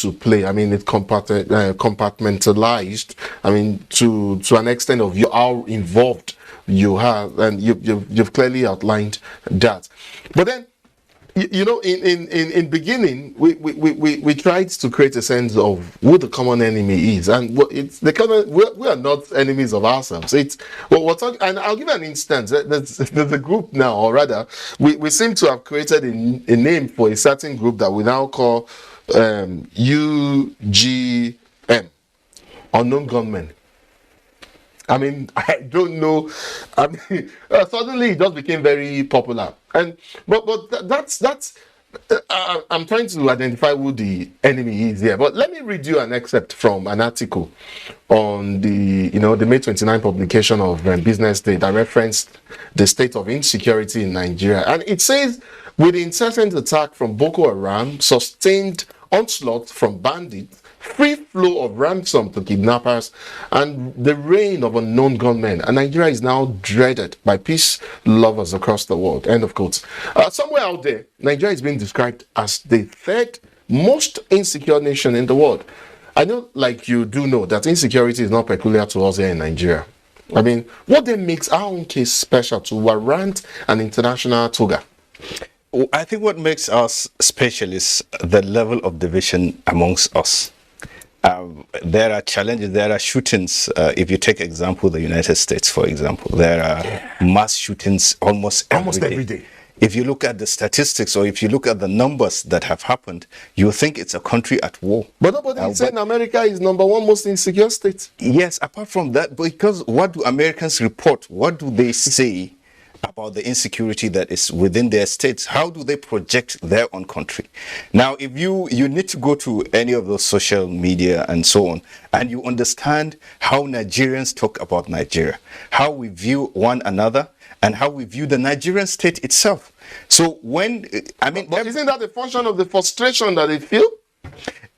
to play. I mean, it compartmentalized. I mean, to an extent of how involved you have, and you've clearly outlined that. But then, in beginning, we tried to create a sense of who the common enemy is, and it's the common. We are not enemies of ourselves. It's we're talking, and I'll give an instance. There's a group now, or rather, we seem to have created a name for a certain group that we now call UGM, unknown gunmen. I mean, I don't know. I mean, suddenly it just became very popular, and but that's I'm trying to identify who the enemy is here. But let me read you an excerpt from an article on the May 29 publication of Business Day that referenced the state of insecurity in Nigeria, and it says, with the incessant attack from Boko Haram, sustained onslaught from bandits, free flow of ransom to kidnappers, and the reign of unknown gunmen, and Nigeria is now dreaded by peace lovers across the world. End of quotes. Somewhere out there, Nigeria is being described as the third most insecure nation in the world. I know, like you do know, that insecurity is not peculiar to us here in Nigeria. I mean, what then makes our own case special to warrant an international toga? I think what makes us special is the level of division amongst us. There are challenges, there are shootings. If you take example, the United States, for example, there are mass shootings almost every day. If you look at the statistics, or if you look at the numbers that have happened, you think it's a country at war. But nobody is saying America is number one most insecure state. Yes, apart from that, because what do Americans report? What do they say about the insecurity that is within their states? How do they project their own country? Now, if you need to go to any of those social media and so on, and you understand how Nigerians talk about Nigeria, how we view one another, and how we view the Nigerian state itself. So when, I mean... But isn't that a function of the frustration that they feel?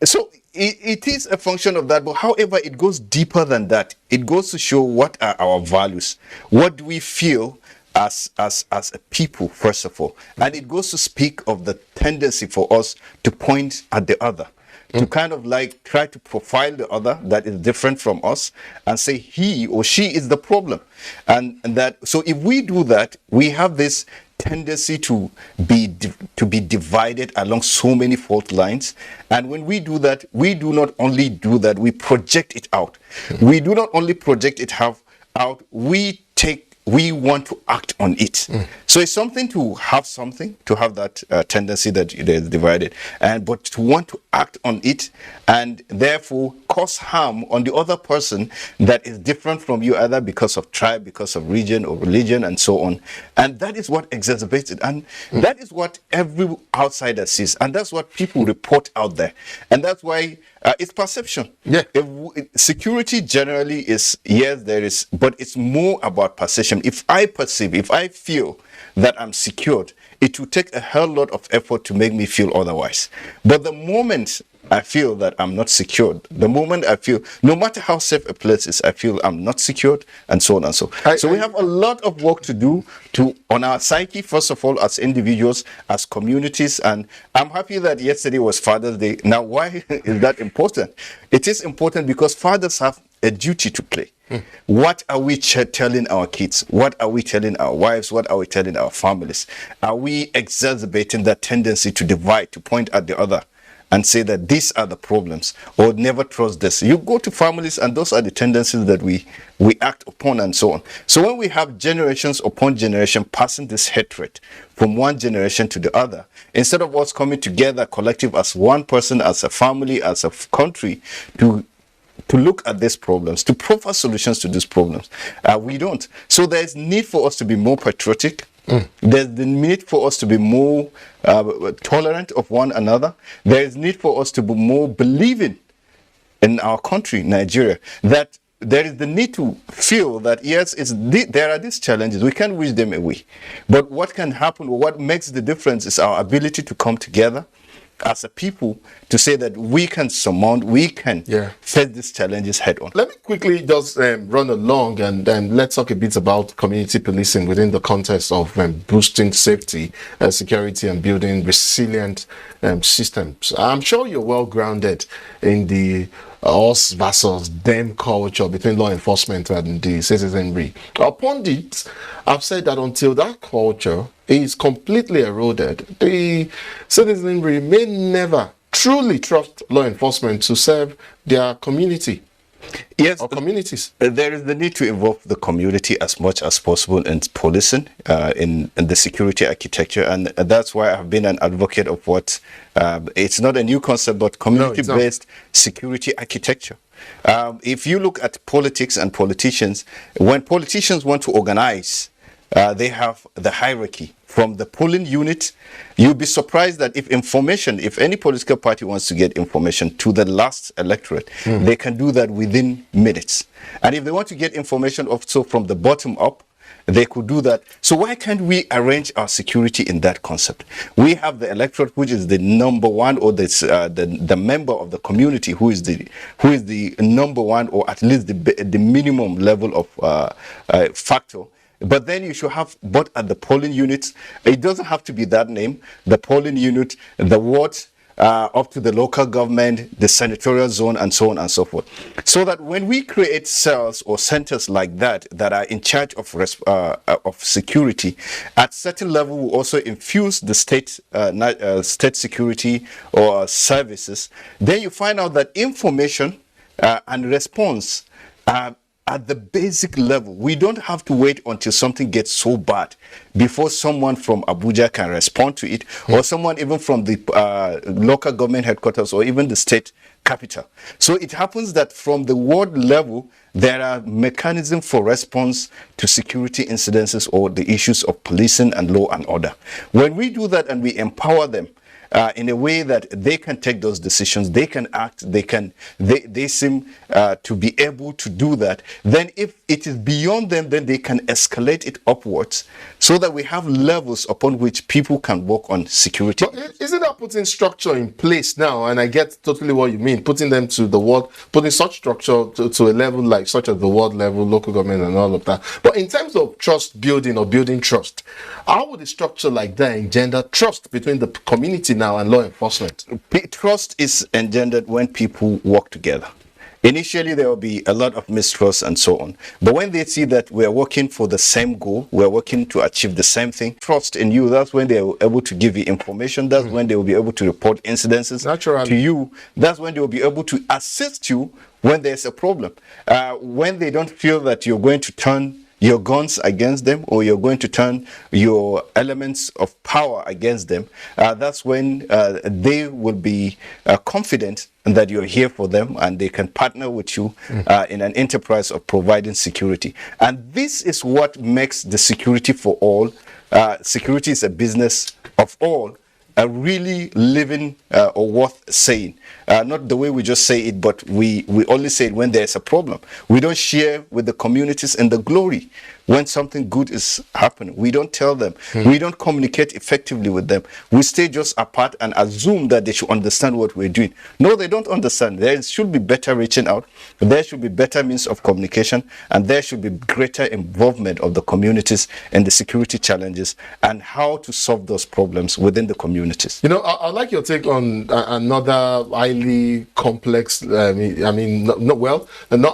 So it is a function of that, but however, it goes deeper than that. It goes to show what are our values. What do we feel as a people, first of all? And it goes to speak of the tendency for us to point at the other, to kind of like try to profile the other that is different from us and say he or she is the problem. And that, so if we do that, we have this tendency to be divided along so many fault lines. And when we do that, we do not only do that, we project it out. We do not only project it out, we want to act on it. So it's something to have that tendency that it is divided, but to want to act on it and therefore cause harm on the other person that is different from you, either because of tribe, because of region or religion and so on. And that is what exacerbates it. And that is what every outsider sees. And that's what people report out there. And that's why it's perception. Yeah. Security generally is, yes, there is, but it's more about perception. If I perceive, if I feel that I'm secured, it will take a hell lot of effort to make me feel otherwise. But the moment I feel that I'm not secured, the moment I feel, no matter how safe a place is, I feel I'm not secured, and so on and so. So we have a lot of work to do on our psyche, first of all, as individuals, as communities. And I'm happy that yesterday was Father's Day. Now, why is that important? It is important because fathers have a duty to play. What are we telling our kids? What are we telling our wives? What are we telling our families? Are we exacerbating that tendency to divide, to point at the other and say that these are the problems, or never trust this? You go to families and those are the tendencies that we act upon and so on. So when we have generations upon generation passing this hatred from one generation to the other, instead of us coming together collective as one person, as a family, as a country, to look at these problems, to provide solutions to these problems, we don't. So there's need for us to be more patriotic. There's the need for us to be more tolerant of one another. There's need for us to be more believing in our country, Nigeria, that there is the need to feel that, yes, there are these challenges. We can't wish them away. But what can happen, or what makes the difference, is our ability to come together as a people to say that we can surmount, we can Yeah. face these challenges head on. Let me quickly just run along and let's talk a bit about community policing within the context of boosting safety, security, and building resilient systems. I'm sure you're well grounded in the us versus them culture between law enforcement and the citizenry. Our pundits have said that until that culture is completely eroded, the citizenry may never truly trust law enforcement to serve their community Yes, or communities. there is the need to involve the community as much as possible in policing, in the security architecture, and that's why I've been an advocate of what it's not a new concept, but community-based security architecture. If you look at politics and politicians, when politicians want to organize, they have the hierarchy from the polling unit. You'll be surprised that if any political party wants to get information to the last electorate, they can do that within minutes. And if they want to get information also from the bottom up, they could do that. So why can't we arrange our security in that concept? We have the electorate, which is the number one, or the member of the community who is the number one, or at least the minimum level of factor. But then you should have both at the polling units. It doesn't have to be that name. The polling unit, the ward, up to the local government, the senatorial zone, and so on and so forth. So that when we create cells or centers like that are in charge of security, at certain level we also infuse the state security or services. Then you find out that information and response at the basic level. We don't have to wait until something gets so bad before someone from Abuja can respond to it, or someone even from the local government headquarters, or even the state capital. So it happens that from the ward level, there are mechanisms for response to security incidences or the issues of policing and law and order. When we do that and we empower them in a way that they can take those decisions, they can act, they seem to be able to do that. Then if it is beyond them, then they can escalate it upwards, so that we have levels upon which people can work on security. But isn't that putting structure in place now? And I get totally what you mean, putting them to the world, putting such structure to a level like such as the world level, local government and all of that. But in terms of trust building or building trust, how would a structure like that engender trust between the community now and law enforcement? Trust is engendered when people work together. Initially, there will be a lot of mistrust and so on. But when they see that we're working for the same goal, we're working to achieve the same thing, trust in you, that's when they're able to give you information. That's when they will be able to report incidences to you. That's when they will be able to assist you when there's a problem. When they don't feel that you're going to turn your guns against them, or you're going to turn your elements of power against them, that's when they will be confident that you're here for them, and they can partner with you in an enterprise of providing security. And this is what makes the security for all. Security is a business of all, really living or worth saying. Not the way we just say it, but we only say it when there's a problem. We don't share with the communities in the glory when something good is happening. We don't tell them. We don't communicate effectively with them. We stay just apart and assume that they should understand what we're doing. No, they don't understand. There should be better reaching out. There should be better means of communication, and there should be greater involvement of the communities in the security challenges and how to solve those problems within the communities. You know, I'd like your take on another highly complex, not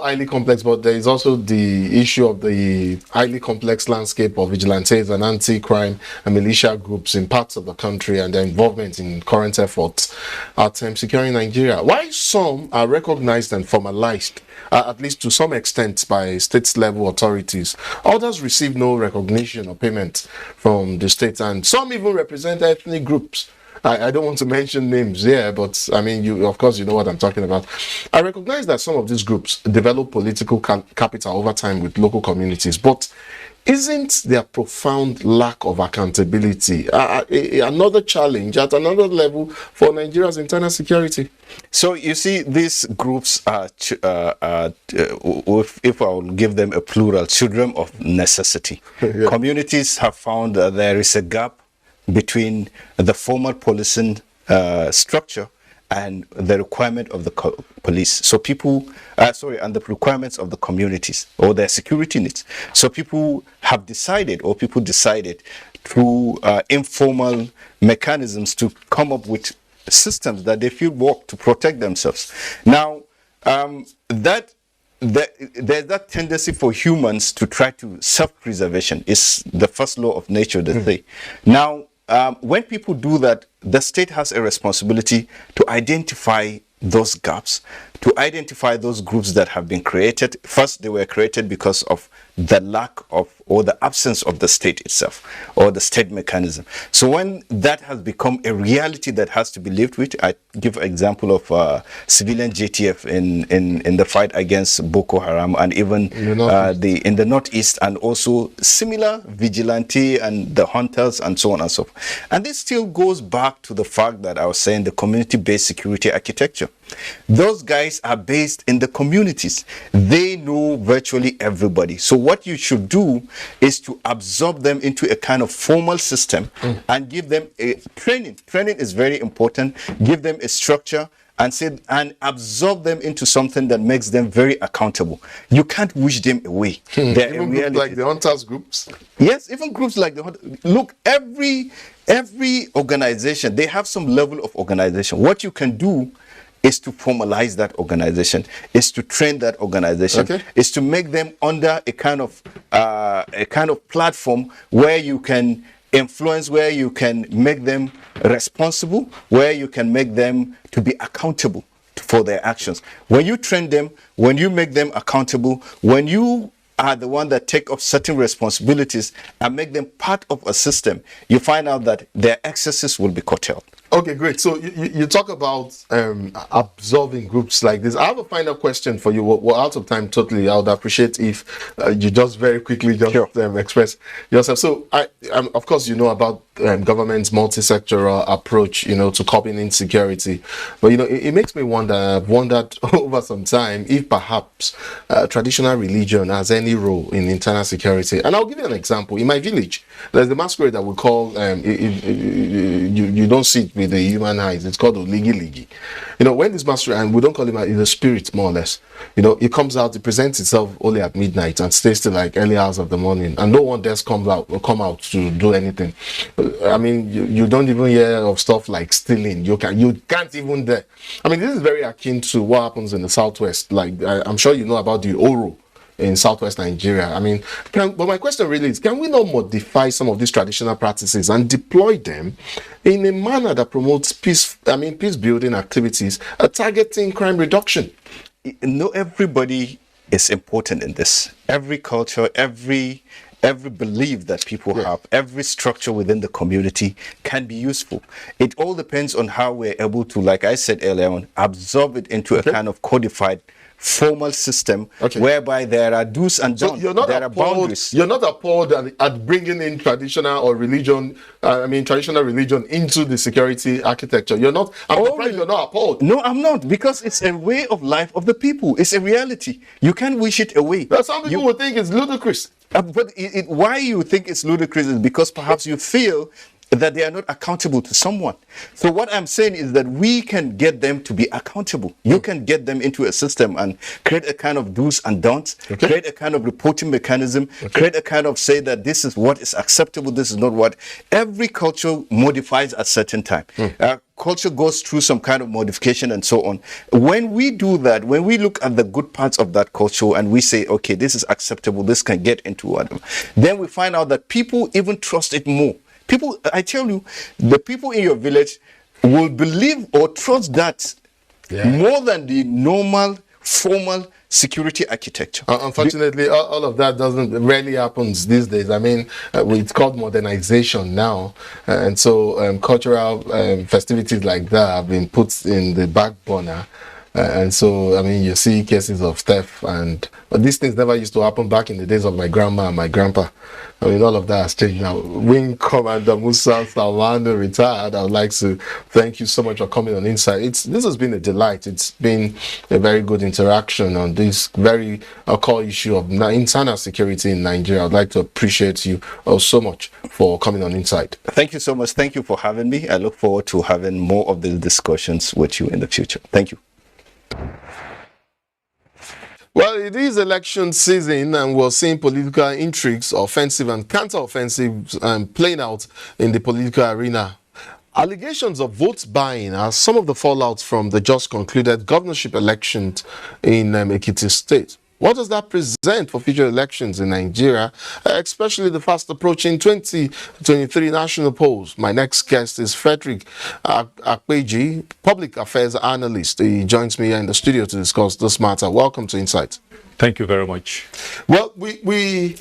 highly complex, but there is also the issue of the highly complex landscape of vigilantes and anti-crime and militia groups in parts of the country, and their involvement in current efforts at securing Nigeria. While some are recognized and formalized, at least to some extent, by state-level authorities, others receive no recognition or payment from the state, and some even represent ethnic groups. I don't want to mention names here, but I mean, of course, you know what I'm talking about. I recognize that some of these groups develop political capital over time with local communities, but isn't there profound lack of accountability another challenge at another level for Nigeria's internal security? So you see, these groups are, if I will give them a plural, children of necessity. Yeah. Communities have found there is a gap between the formal policing structure and the requirement of the police. So people, and the requirements of the communities or their security needs. So people decided through informal mechanisms to come up with systems that they feel work to protect themselves. Now, there's that tendency for humans to try to self-preservation. Is the first law of nature, they say. Now, when people do that, the state has a responsibility to identify those gaps, to identify those groups that have been created. First, they were created because of the lack of or the absence of the state itself or the state mechanism. So when that has become a reality that has to be lived with, I give an example of civilian JTF in the fight against Boko Haram, and even in the northeast, and also similar vigilante and the hunters and so on and so forth. And this still goes back to the fact that I was saying, the community-based security architecture. Those guys are based in the communities. They know virtually everybody. So what you should do is to absorb them into a kind of formal system and give them a training. Training is very important. Give them a structure and absorb them into something that makes them very accountable. You can't wish them away. They're even groups like the hunters groups. Yes, even groups like the hunters. Look, every organization, they have some level of organization. What you can do is to formalize that organization, is to train that organization, is to make them under a kind of platform where you can influence, where you can make them responsible, where you can make them to be accountable for their actions. When you train them, when you make them accountable, when you are the one that take up certain responsibilities and make them part of a system, you find out that their excesses will be curtailed. Okay, great. So you talk about absorbing groups like this. I have a final question for you. We're out of time totally. I would appreciate if you just very quickly express yourself. So of course, you know about government's multi-sectoral approach, to coping insecurity. But, it makes me wonder, I've wondered over some time, if perhaps traditional religion has any role in internal security. And I'll give you an example. In my village, there's the masquerade that we call, you don't see it with the human eyes. It's called Oligi Ligi. When this masquerade, and we don't call him it's a spirit, more or less. It comes out, it presents itself only at midnight and stays till like early hours of the morning, and no one dares come out to do anything. I mean, you don't even hear of stuff like stealing. You can't even dare. I mean, this is very akin to what happens in the southwest. Like I'm sure you know about the Oro in southwest Nigeria. I mean, but my question really is, can we not modify some of these traditional practices and deploy them in a manner that promotes peace building activities, targeting crime reduction? Everybody is important in this. Every culture, every belief that people have, every structure within the community can be useful. It all depends on how we're able to, like I said earlier on, absorb it into a kind of codified formal system whereby there are do's and don'ts. So there are boundaries. You're not appalled at bringing in traditional religion into the security architecture. You're not. I'm surprised you're not appalled. No, I'm not, because it's a way of life of the people. It's a reality. You can't wish it away. But some people would think it's ludicrous. But why you think it's ludicrous is because perhaps you feel that they are not accountable to someone. So what I'm saying is that we can get them to be accountable. You can get them into a system and create a kind of do's and don'ts, create a kind of reporting mechanism, create a kind of say that this is what is acceptable, this is not what. Every culture modifies at certain time. Culture goes through some kind of modification and so on. When we do that, when we look at the good parts of that culture and we say, okay, this is acceptable, this can get into whatever, then we find out that people even trust it more. People, I tell you, the people in your village will believe or trust that more than the normal, formal security architecture. Unfortunately, all of that rarely happens these days. I mean, it's called modernization now. And so cultural festivities like that have been put in the back burner. And so, I mean, you see cases of theft, but these things never used to happen back in the days of my grandma and my grandpa. I mean, all of that has changed now. Wing Commander Musa Salmando retired. I would like to thank you so much for coming on Insight. This has been a delight. It's been a very good interaction on this very core issue of internal security in Nigeria. I'd like to appreciate you so much for coming on Insight. Thank you so much. Thank you for having me. I look forward to having more of these discussions with you in the future. Thank you. Well, it is election season, and we're seeing political intrigues, offensive and counter-offensives, playing out in the political arena. Allegations of vote buying are some of the fallouts from the just concluded governorship elections in Ekiti State. What does that present for future elections in Nigeria, especially the fast approaching 2023 national polls? My next guest is Frederick Akpeji, public affairs analyst. He joins me here in the studio to discuss this matter. Welcome to Insight. Thank you very much. Well, we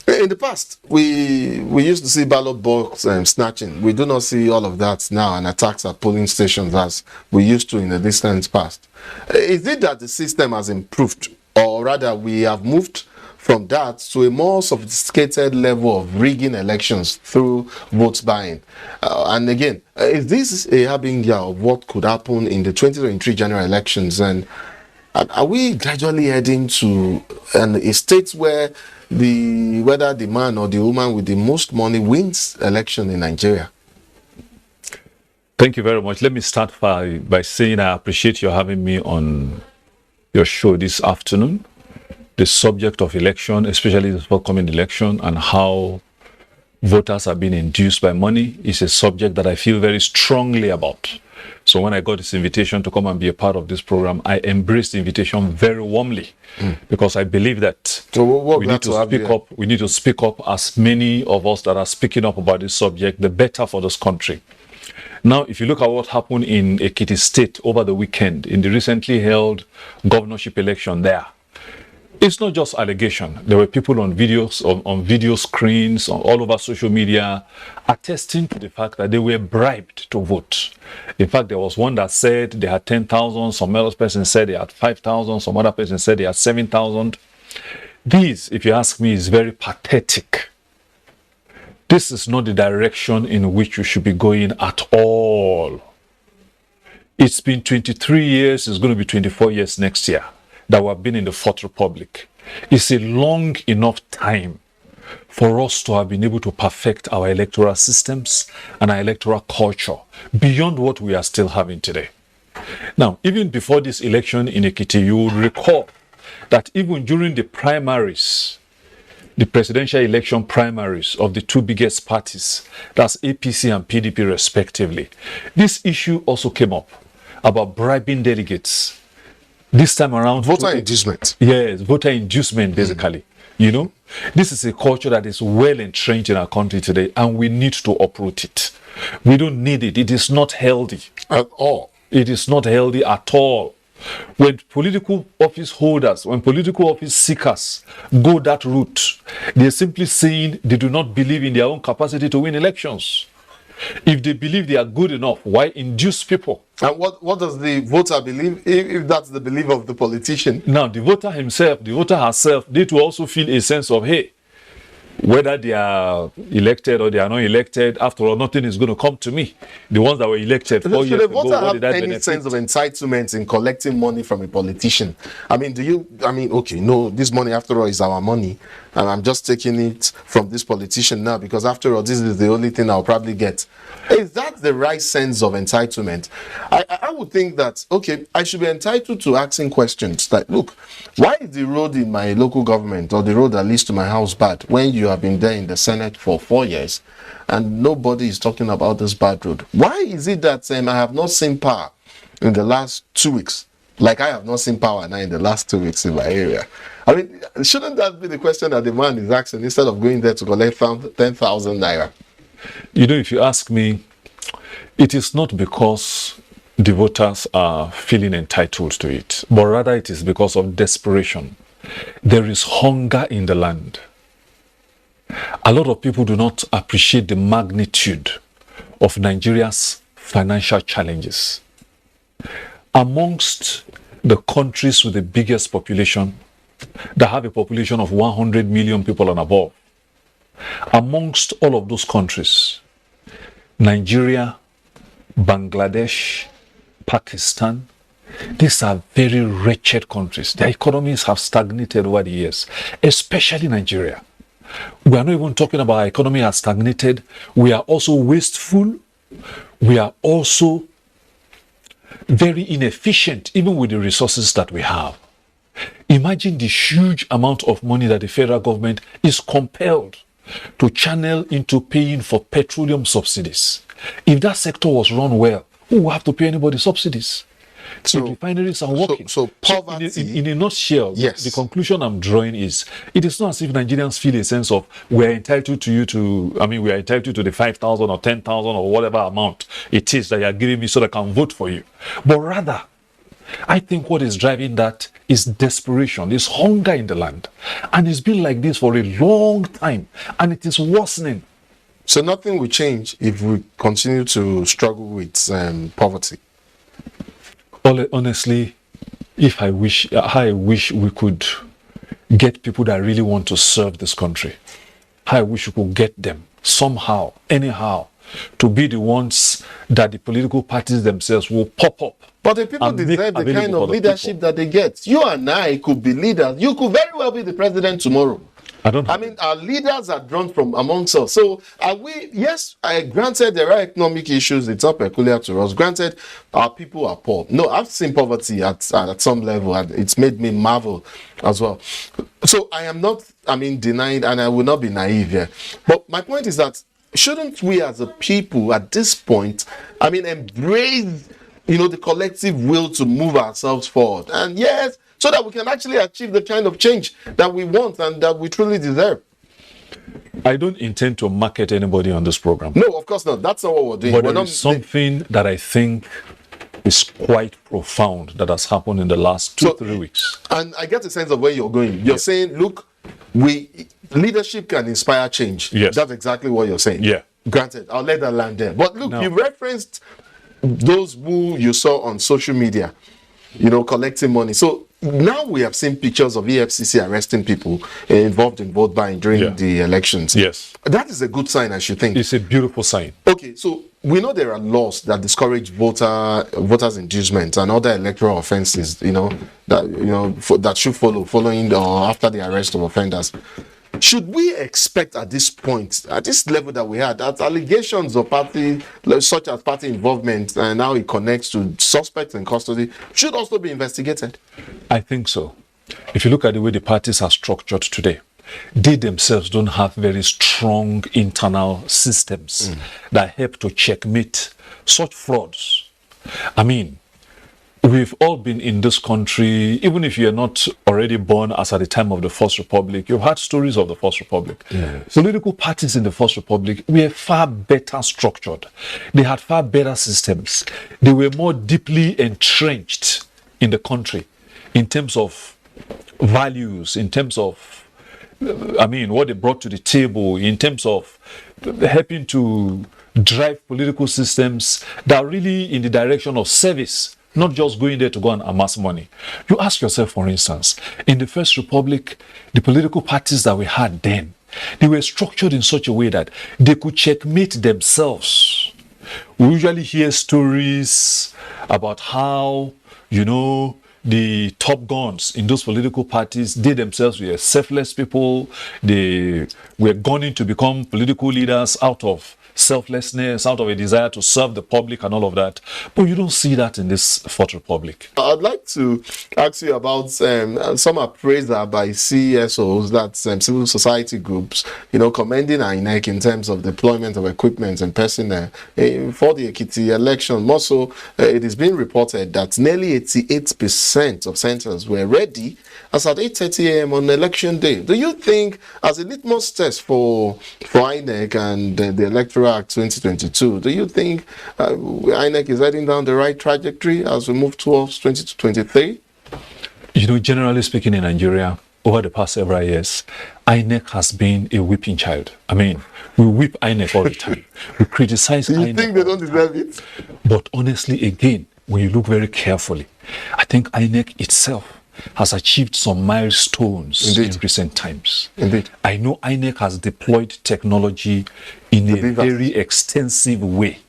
in the past, we used to see ballot box snatching. We do not see all of that now, and attacks at polling stations as we used to in the distant past. Is it that the system has improved, or rather we have moved from that to a more sophisticated level of rigging elections through vote buying? And again, is this a harbinger of what could happen in the 2023 general elections? And are we gradually heading to a state where whether the man or the woman with the most money wins election in Nigeria? Thank you very much. Let me start by saying I appreciate you having me on your show this afternoon. The subject of election, especially the forthcoming election, and how voters are being induced by money is a subject that I feel very strongly about. So when I got this invitation to come and be a part of this program, I embraced the invitation very warmly, because I believe that we need to speak up as many of us that are speaking up about this subject, the better for this country. Now, if you look at what happened in Ekiti State over the weekend, in the recently held governorship election there, it's not just allegation. There were people on videos, on video screens, all over social media, attesting to the fact that they were bribed to vote. In fact, there was one that said they had 10,000, some other person said they had 5,000, some other person said they had 7,000. This, if you ask me, is very pathetic. This is not the direction in which you should be going at all. It's been 23 years, it's going to be 24 years next year that we have been in the Fourth Republic. It's a long enough time for us to have been able to perfect our electoral systems and our electoral culture beyond what we are still having today. Now, even before this election in Ekiti, you would recall that even during the primaries, the presidential election primaries of the two biggest parties, that's APC and PDP respectively, this issue also came up about bribing delegates. This time around, voter inducement. Yes, voter inducement, basically. You know, this is a culture that is well entrenched in our country today, and we need to uproot it. We don't need it. It is not healthy At all. It is not healthy at all. When political office holders, when political office seekers go that route, they're simply saying they do not believe in their own capacity to win elections. If they believe they are good enough, why induce people? And what does the voter believe, if that's the belief of the politician? Now, the voter himself, the voter herself, they too also feel a sense of, hey, whether they are elected or they are not elected, after all, nothing is going to come to me. The ones that were elected 4 years ago, should a voter what did that have any benefit? sense of entitlement in collecting money from a politician? I mean, okay, no, this money, after all, is our money, and I'm just taking it from this politician now because, after all, this is the only thing I'll probably get. Is that the right sense of entitlement? I would think that, okay, I should be entitled to asking questions like, look, why is the road in my local government or the road that leads to my house bad when you have been there in the Senate for 4 years and nobody is talking about this bad road? Why is it that I have not seen power in the last 2 weeks? Like I have not seen power now in the last 2 weeks in my area. I mean, shouldn't that be the question that the man is asking instead of going there to collect 10,000 naira? You know, if you ask me, it is not because the voters are feeling entitled to it, but rather it is because of desperation. There is hunger in the land. A lot of people do not appreciate the magnitude of Nigeria's financial challenges. Amongst the countries with the biggest population, that have a population of 100 million people and above. Amongst all of those countries, Nigeria, Bangladesh, Pakistan, these are very wretched countries. Their economies have stagnated over the years, especially Nigeria. We are not even talking about our economy has stagnated. We are also wasteful. We are also very inefficient, even with the resources that we have. Imagine the huge amount of money that the federal government is compelled to channel into paying for petroleum subsidies. If that sector was run well, who will have to pay anybody subsidies? So refineries are working. So poverty. In a nutshell, yes. The conclusion I'm drawing is, it is not as if Nigerians feel a sense of we are entitled to you to, we are entitled to the 5,000 or 10,000 or whatever amount it is that you are giving me so that I can vote for you. But rather, I think what is driving that is desperation, is hunger in the land. And it's been like this for a long time, and it is worsening. So nothing will change if we continue to struggle with poverty. Honestly, I wish we could get people that really want to serve this country. I wish we could get them somehow, anyhow, to be the ones that the political parties themselves will pop up. But the people deserve the kind of leadership that they get. You and I could be leaders. You could very well be the president tomorrow. Our leaders are drawn from amongst us. So granted there are economic issues, it's not peculiar to us. Granted, our people are poor. No, I've seen poverty at some level, and it's made me marvel as well. So I am not, denying, and I will not be naive here. But my point is that shouldn't we as a people at this point, embrace, the collective will to move ourselves forward? And yes, so that we can actually achieve the kind of change that we want and that we truly deserve. I don't intend to market anybody on this program. No, of course not. That's not what we're doing. But there is something that I think is quite profound that has happened in the last 2-3 weeks. And I get a sense of where you're going. You're saying, look, leadership can inspire change. Yes. That's exactly what you're saying. Yeah. Granted, I'll let that land there. But look, you referenced those who you saw on social media, collecting money. So now we have seen pictures of EFCC arresting people involved in vote buying during the elections. Yes. That is a good sign, I should think. It's a beautiful sign. Okay, so we know there are laws that discourage voters' inducement and other electoral offences, that should follow following or after the arrest of offenders. Should we expect at this point, at this level that we had, that allegations of party, such as party involvement, and how it connects to suspects in custody, should also be investigated? I think so. If you look at the way the parties are structured today, they themselves don't have very strong internal systems that help to checkmate such frauds. We've all been in this country, even if you're not already born as at the time of the First Republic, you've heard stories of the First Republic. Yes. Political parties in the First Republic were far better structured. They had far better systems. They were more deeply entrenched in the country in terms of values, in terms of, what they brought to the table, in terms of helping to drive political systems that are really in the direction of service, not just going there to go and amass money. You ask yourself, for instance, in the First Republic, the political parties that we had then, they were structured in such a way that they could checkmate themselves. We usually hear stories about how, the top guns in those political parties, they themselves were selfless people. They were gunning to become political leaders out of selflessness, out of a desire to serve the public and all of that. But you don't see that in this Fourth Republic. I'd like to ask you about some appraisal by CSOs, that's civil society groups, commending INEC in terms of deployment of equipment and personnel for the Ekiti election. More so, it is being reported that nearly 88% of centers were ready as at 8:30 a.m. on election day. Do you think, as a litmus test for INEC and the Electoral Act 2022, do you think INEC is heading down the right trajectory as we move towards 2023? Generally speaking, in Nigeria, over the past several years, INEC has been a whipping child. We whip INEC all the time. We criticize INEC. You think they don't deserve it? But honestly, again, when you look very carefully, I think INEC itself has achieved some milestones Indeed. in recent times. Indeed. I know INEC has deployed technology in a very extensive way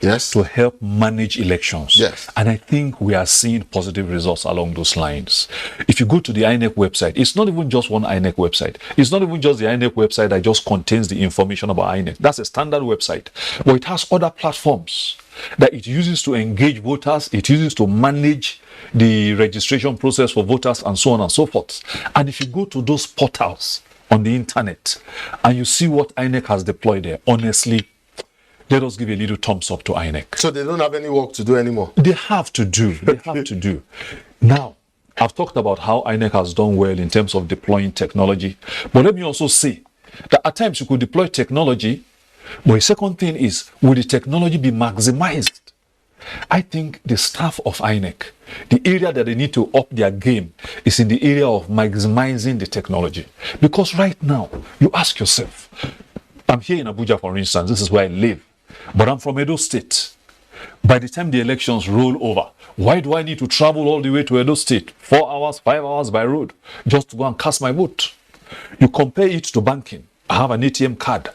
Yes. to help manage elections. Yes. And I think we are seeing positive results along those lines. If you go to the INEC website, it's not even just one INEC website. It's not even just the INEC website that just contains the information about INEC. That's a standard website. But it has other platforms that it uses to engage voters, it uses to manage the registration process for voters, and so on and so forth. And if you go to those portals on the internet and you see what INEC has deployed there, honestly, let us give a little thumbs up to INEC. So they don't have any work to do anymore. They have to do. They have to do. Now, I've talked about how INEC has done well in terms of deploying technology. But let me also say that at times you could deploy technology, but a second thing is, will the technology be maximized? I think the staff of INEC, the area that they need to up their game is in the area of maximizing the technology. Because right now, you ask yourself, I'm here in Abuja, for instance, this is where I live. But I'm from Edo State. By the time the elections roll over, why do I need to travel all the way to Edo State? 4 hours, 5 hours by road, just to go and cast my vote. You compare it to banking. I have an ATM card.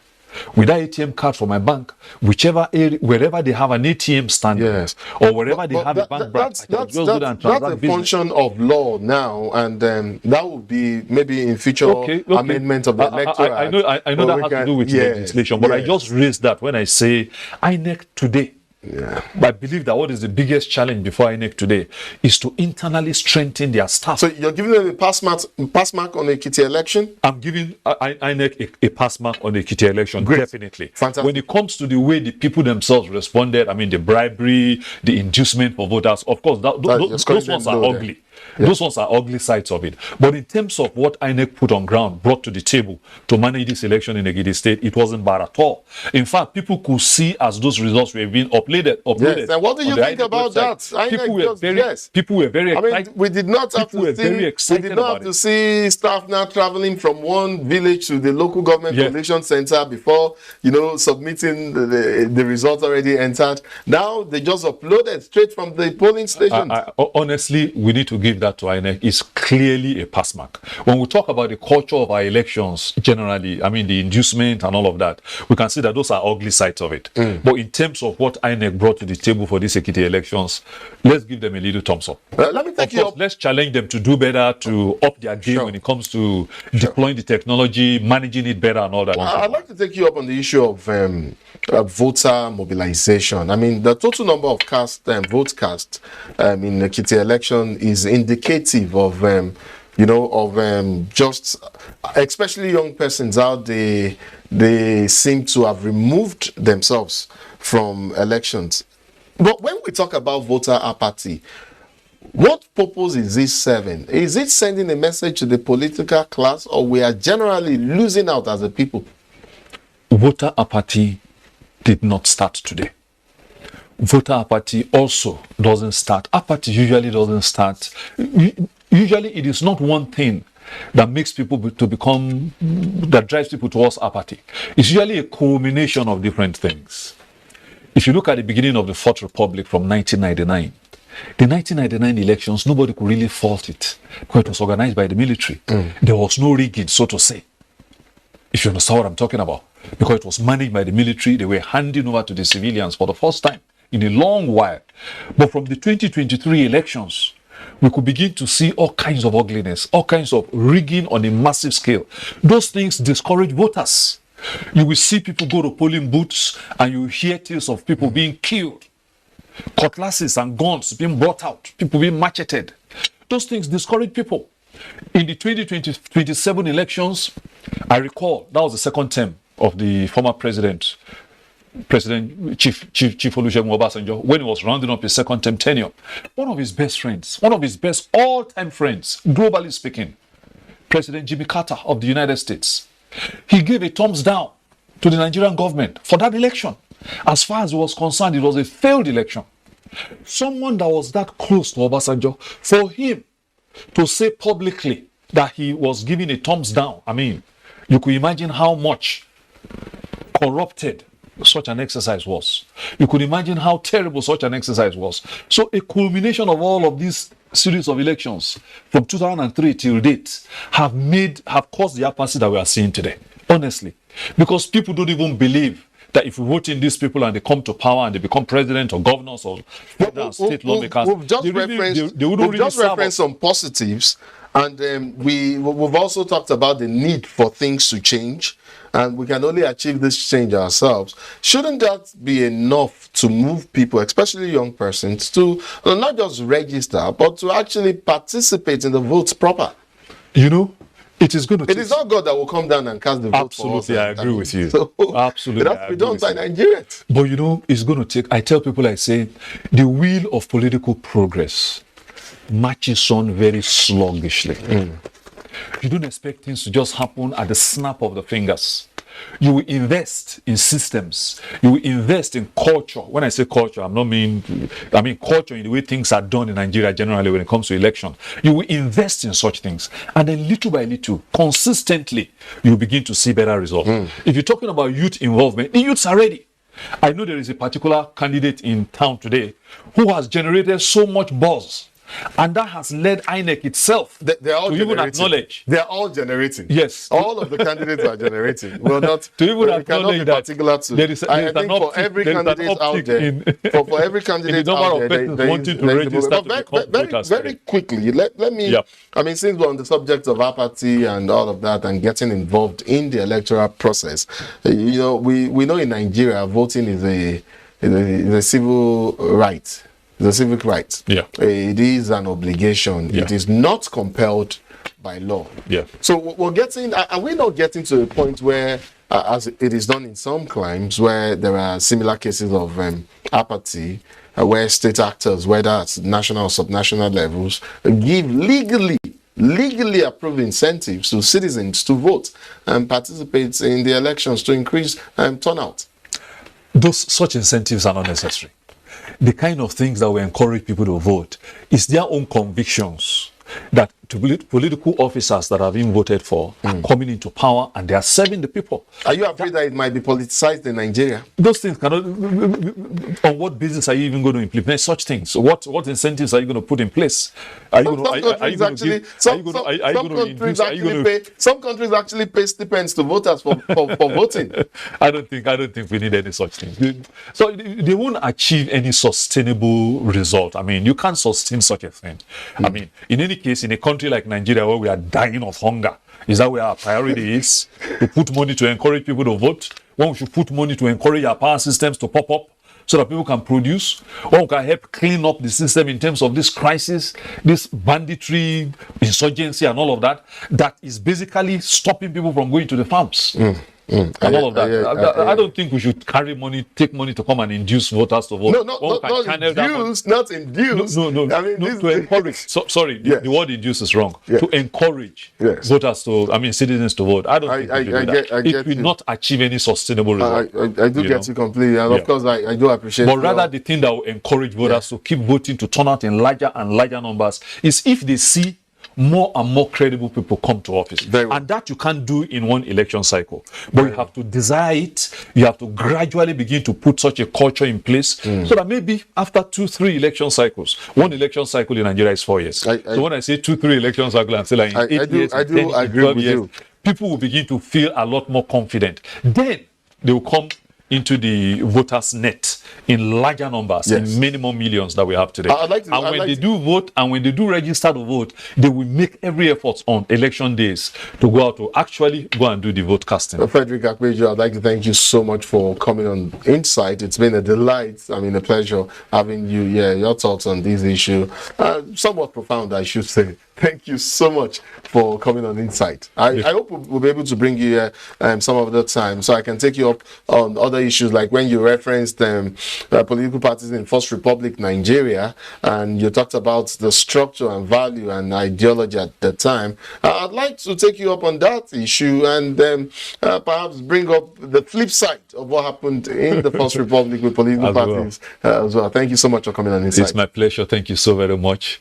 With that ATM card from my bank, whichever area, wherever they have an ATM stand, Yes. or wherever they have a bank branch, I can just go there and that's transact a business. function of law now, and that would be maybe in future amendment of the electoral I know Act. that Or we has to can- do with yes, legislation, but I yes. just raised that when I say INEC today. Yeah. I believe that what is the biggest challenge before INEC today is to internally strengthen their staff. So you're giving them a pass mark on the Ekiti election? I'm giving INEC a pass mark on the Ekiti election, Great. definitely. Fantastic. When it comes to the way the people themselves responded, I mean, the bribery, the inducement for voters, of course, you're those scoring ones them are low there. ugly. Those ones are ugly sides of it. But in terms of what INEC put on ground, brought to the table to manage this election in Ekiti State, it wasn't bad at all. In fact, people could see as those results were being uploaded. Yes. And what do on you the think INEC about website. that? INEC People were very I excited. mean, we did not have People were to very see. We excited did not about have to it. see staff now traveling from one village to the local government Yes. collation center before submitting the results already entered. Now they just uploaded straight from the polling station. Honestly, we need to give that to INEC. It's clearly a pass mark. When we talk about the culture of our elections generally, I mean the inducement and all of that, we can see that those are ugly sides of it. But in terms of what INEC brought to the table for these Ekiti elections, let's give them a little thumbs up. Let me take Of you course, up. let's challenge them to do better, to up their game Sure. when it comes to deploying the technology, managing it better and all that. I'd like to take you up on the issue of voter mobilization. I mean, the total number of votes cast in the Ekiti election is indicative of, just especially young persons out there. They seem to have removed themselves from elections. But when we talk about voter apathy, what purpose is this serving? Is it sending a message to the political class, or we are generally losing out as a people? Voter apathy did not start today. Voter apathy also doesn't start. Apathy usually doesn't start. Usually it is not one thing that makes people that drives people towards apathy. It's usually a culmination of different things. If you look at the beginning of the Fourth Republic from 1999, the 1999 elections, nobody could really fault it because it was organized by the military. There was no rigging, so to say, if you understand what I'm talking about. Because it was managed by the military, they were handing over to the civilians for the first time in a long while. But from the 2023 elections, we could begin to see all kinds of ugliness, all kinds of rigging on a massive scale. Those things discourage voters. You will see people go to polling booths and you hear tales of people being killed, cutlasses and guns being brought out, people being macheted. Those things discourage people. In the 2027 elections, I recall that was the second term of the former Chief Olusegun Obasanjo, when he was rounding up his second term tenure. One of his best friends, one of his best all-time friends, globally speaking, President Jimmy Carter of the United States, he gave a thumbs down to the Nigerian government for that election. As far as he was concerned, it was a failed election. Someone that was that close to Obasanjo, for him to say publicly that he was giving a thumbs down, I mean, you could imagine how much corrupted such an exercise was. You could imagine how terrible such an exercise was. So a culmination of all of these series of elections from 2003 till date have caused the apathy that we are seeing today, honestly, because people don't even believe that if we vote in these people and they come to power and they become president or governors or federal and state lawmakers, we've just referenced some positives, and we've also talked about the need for things to change, and we can only achieve this change ourselves. Shouldn't that be enough to move people, especially young persons, to not just register, but to actually participate in the votes proper? You know, it is going to. It is not God that will come down and cast the vote for us. Absolutely, I agree with you. So absolutely, it has to be done by Nigerians. But you know, it's going to take. I tell people, I say, the wheel of political progress marches on very sluggishly. You don't expect things to just happen at the snap of the fingers. You will invest in systems. You will invest in culture. When I say culture, I mean culture in the way things are done in Nigeria generally when it comes to election. You will invest in such things. And then little by little, consistently, you begin to see better results. If you're talking about youth involvement, the youths are ready. I know there is a particular candidate in town today who has generated so much buzz, and that has led INEC itself they're all to even acknowledge. They're all generating. Yes. All of the candidates are generating. Well, not to even acknowledge be that particular to. there is I think for every candidate out there, for every candidate out there, very quickly. Let me. Yeah. I mean, since we're on the subject of apathy and all of that, and getting involved in the electoral process, you know, we know in Nigeria voting is a civil right. The civic right. Yeah. It is an obligation. Yeah. It is not compelled by law. Yeah. So we're getting, are we not getting to a point where, as it is done in some climes, where there are similar cases of apathy, where state actors, whether at national or subnational levels, give legally approved incentives to citizens to vote and participate in the elections to increase turnout? Such incentives are not necessary. The kind of things that will encourage people to vote is their own convictions that political officers that have been voted for are coming into power and they are serving the people. Are you afraid that it might be politicized in Nigeria? Those things cannot. On what basis are you even going to implement such things? What incentives are you going to put in place? Some countries actually pay stipends to voters for voting. I don't think we need any such thing. So they won't achieve any sustainable result. I mean, you can't sustain such a thing. I mean, in any case, in a country like Nigeria where we are dying of hunger, is that where our priority is? To put money to encourage people to vote? When we should put money to encourage our power systems to pop up so that people can produce? When we can help clean up the system in terms of this crisis, this banditry, insurgency and all of that, that is basically stopping people from going to the farms. And all of that. I don't think we should take money to come and induce voters to vote. Not induce. No. I mean, to encourage. The word induce is wrong. Yes. To encourage voters citizens to vote. I don't think we should do that. It will not achieve any sustainable result. I do get you completely, and of course, I do appreciate. But rather, the thing that will encourage voters to keep voting, to turn out in larger and larger numbers, is if they see more and more credible people come to office. And that you can't do in one election cycle. But you have to desire it. You have to gradually begin to put such a culture in place so that maybe after 2-3 election cycles, one election cycle in Nigeria is 4 years. So when I say 2-3 election cycles, I'm saying like 8 years, I do agree with you. People will begin to feel a lot more confident. Then they will come into the voters' net in larger numbers, in minimum millions that we have today. When they do vote and when they do register to vote, they will make every effort on election days to go out to actually go and do the vote casting. Frederick Akpeju, I'd like to thank you so much for coming on Insight. It's been a delight. I mean, a pleasure having you here. Your thoughts on this issue, somewhat profound, I should say. Thank you so much for coming on Insight. I hope we'll be able to bring you here some of the time so I can take you up on other issues, like when you referenced political parties in First Republic Nigeria and you talked about the structure and value and ideology at the time. I'd like to take you up on that issue and perhaps bring up the flip side of what happened in the First Republic with political parties as well. Thank you so much for coming on Insight. It's my pleasure. Thank you so very much.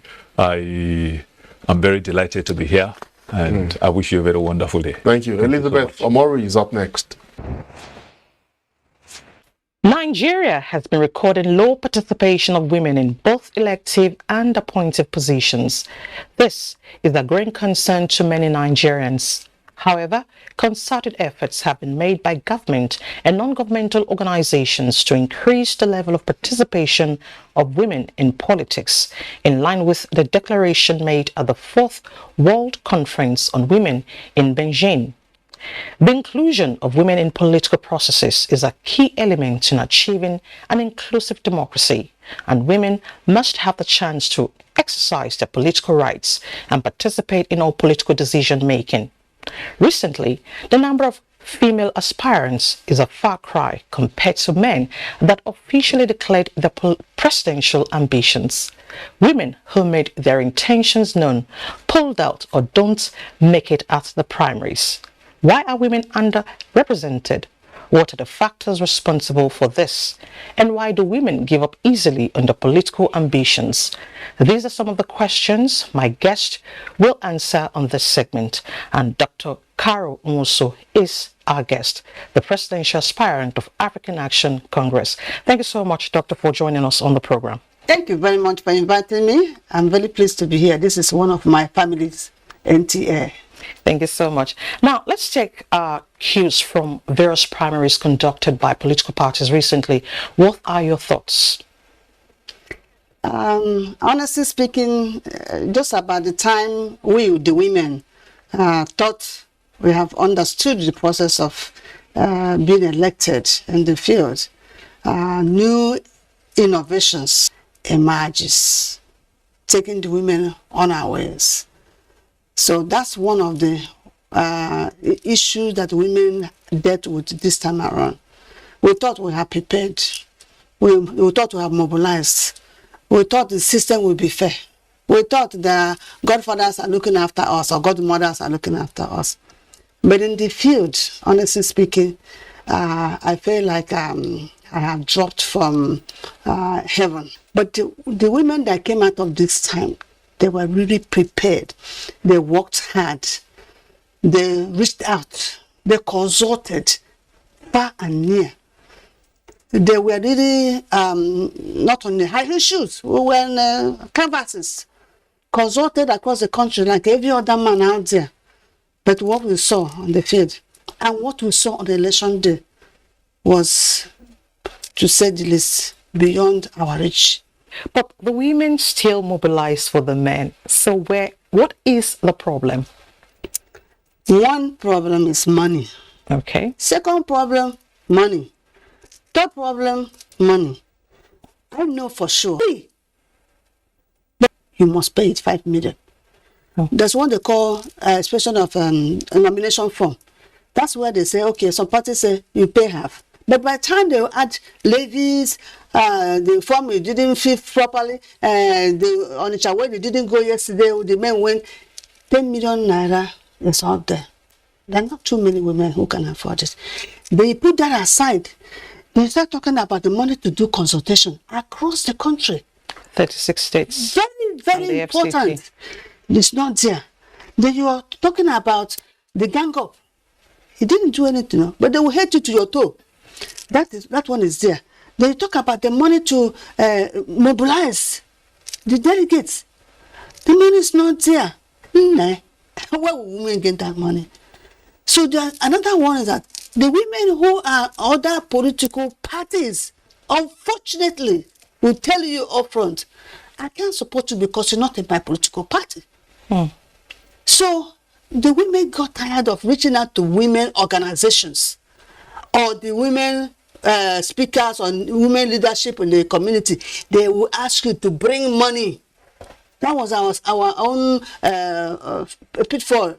I'm very delighted to be here, and I wish you a very wonderful day. Thank you. Elizabeth Omoru is up next. Nigeria has been recording low participation of women in both elective and appointive positions. This is a growing concern to many Nigerians. However, concerted efforts have been made by government and non-governmental organizations to increase the level of participation of women in politics, in line with the declaration made at the 4th World Conference on Women in Beijing. The inclusion of women in political processes is a key element in achieving an inclusive democracy, and women must have the chance to exercise their political rights and participate in all political decision-making. Recently, the number of female aspirants is a far cry compared to men that officially declared their presidential ambitions. Women who made their intentions known, pulled out, or don't make it at the primaries. Why are women underrepresented? What are the factors responsible for this? And why do women give up easily on their political ambitions? These are some of the questions my guest will answer on this segment. And Dr. Caro Nwosu is our guest, the presidential aspirant of African Action Congress. Thank you so much, Doctor, for joining us on the program. Thank you very much for inviting me. I'm very pleased to be here. This is one of my family's NTA. Thank you so much. Now, let's take cues from various primaries conducted by political parties recently. What are your thoughts? Honestly speaking, just about the time we, the women, thought we have understood the process of being elected in the field, new innovations emerges, taking the women unawares. So that's one of the issues that women dealt with this time around. We thought we had prepared. We thought we had mobilized. We thought the system would be fair. We thought the godfathers are looking after us or godmothers are looking after us. But in the field, honestly speaking, I feel like I have dropped from heaven. But the women that came out of this time, they were really prepared. They worked hard. They reached out. They consulted far and near. They were really not on the high shoes. We were in canvases, consulted across the country like every other man out there. But what we saw on the field and what we saw on the election day was, to say the least, beyond our reach. But the women still mobilize for the men. So what is the problem? One problem is money. Okay. Second problem, money. Third problem, money. I know for sure. But you must pay it 5 million. Oh. There's what they call expression of a nomination form. That's where they say, okay, some parties say you pay half. But by the time they add levies, the form you didn't fill properly, the Onitsha way you didn't go yesterday, the men went, 10 million naira is out there. There are not too many women who can afford it. They put that aside. They start talking about the money to do consultation across the country. 36 states. Very, very important. FCT. It's not there. Then you are talking about the gang up. He didn't do anything, but they will hate you to your toe. That one is there. Then you talk about the money to mobilize the delegates. The money is not there. Where will women get that money? So another one is that the women who are other political parties, unfortunately, will tell you up front, I can't support you because you're not in my political party. So the women got tired of reaching out to women organizations or the women speakers on women leadership in the community. They will ask you to bring money. That was our own pitfall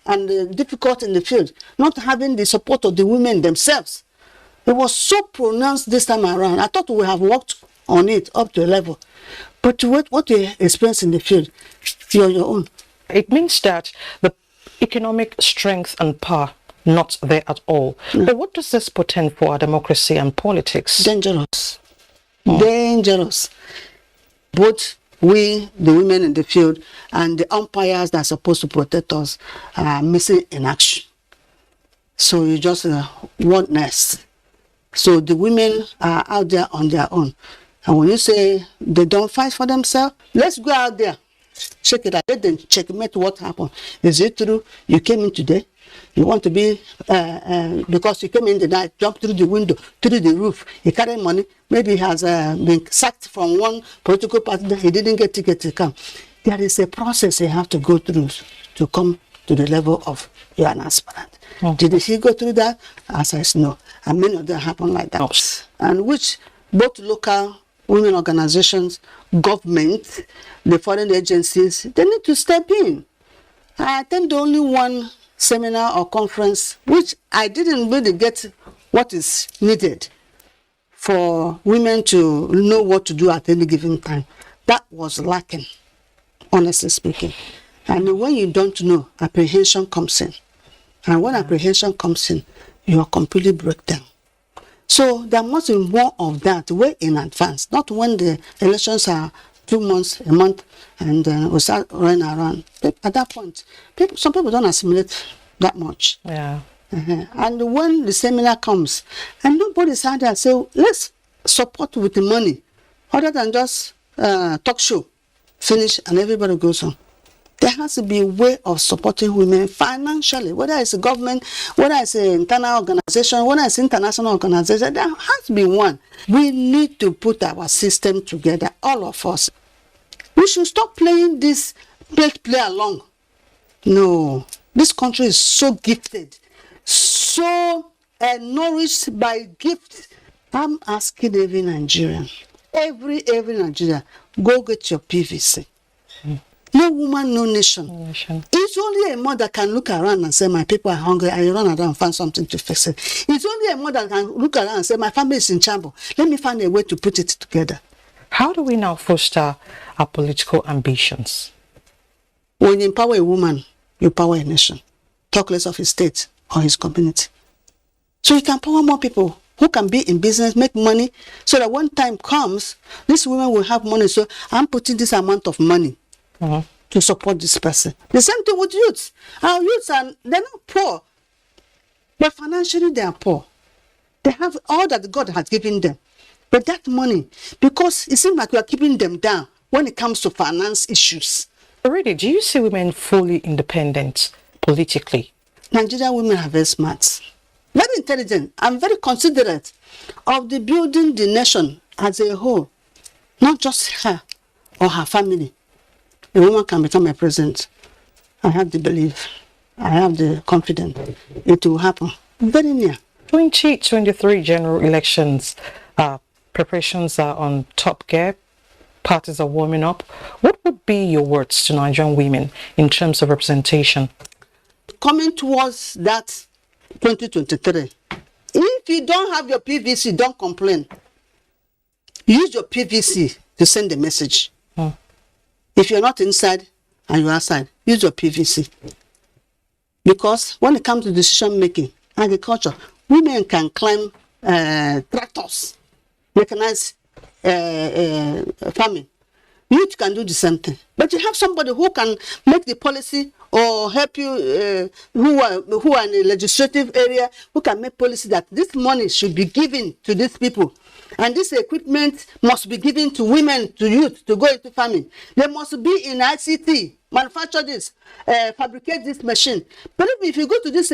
and difficult in the field, not having the support of the women themselves. It was so pronounced this time around. I thought we have worked on it up to a level. But what we experience in the field, you're your own. It means that the economic strength and power not there at all. No. But what does this portend for our democracy and politics? Dangerous. Dangerous. Both we, the women in the field, and the umpires that are supposed to protect us are missing in action. So you just want nest. So the women are out there on their own. And when you say they don't fight for themselves, let's go out there, check it out. Let them checkmate what happened. Is it true you came in today? You want to be, because you came in the night, jump through the window, through the roof, he carried money, maybe he has been sacked from one political party, he didn't get ticket to come. There is a process you have to go through to come to the level of you're an aspirant. Did he go through that? Answer is no. And many of them happen like that. And which both local women organizations, government, the foreign agencies, they need to step in. I attend only one seminar or conference, which I didn't really get what is needed for women to know what to do at any given time. That was lacking, honestly speaking. And when you don't know, apprehension comes in. And when apprehension comes in, you are completely break down. So there must be more of that way in advance, not when the elections are 2 months, a month, and we start running around. At that point, some people don't assimilate that much. Yeah. And when the seminar comes, and nobody's out there say, let's support with the money, other than just talk show, finish, and everybody goes on. There has to be a way of supporting women financially, whether it's a government, whether it's an internal organization, whether it's international organization. There has to be one. We need to put our system together, all of us. We should stop playing this play along. No, this country is so gifted, so nourished by gifts. I'm asking every Nigerian, every Nigerian, go get your PVC. No woman, no nation. It's only a mother can look around and say, my people are hungry, and you run around and find something to fix it. It's only a mother can look around and say, my family is in trouble. Let me find a way to put it together. How do we now foster our political ambitions? When you empower a woman, you empower a nation. Talk less of his state or his community. So you can empower more people who can be in business, make money, so that when time comes, these women will have money. So I'm putting this amount of money to support this person. The same thing with youths. Our youths they're not poor, but financially they are poor. They have all that God has given them. But that money, because it seems like we are keeping them down when it comes to finance issues. Already, do you see women fully independent politically? Nigerian women are very smart, very intelligent, and very considerate of the building the nation as a whole, not just her or her family. A woman can become a president. I have the belief, I have the confidence it will happen very near. 2023 general elections, preparations are on top gear. Parties are warming up. What would be your words to Nigerian women in terms of representation? Coming towards that 2023, if you don't have your PVC, don't complain. Use your PVC to send a message. If you're not inside and you're outside, use your PVC. Because when it comes to decision making, agriculture, women can climb tractors, mechanized farming. Youth can do the same thing. But you have somebody who can make the policy or help you, who are in the legislative area, who can make policy that this money should be given to these people. And this equipment must be given to women, to youth, to go into farming. They must be in ICT, manufacture this, fabricate this machine. Believe me, if you go to these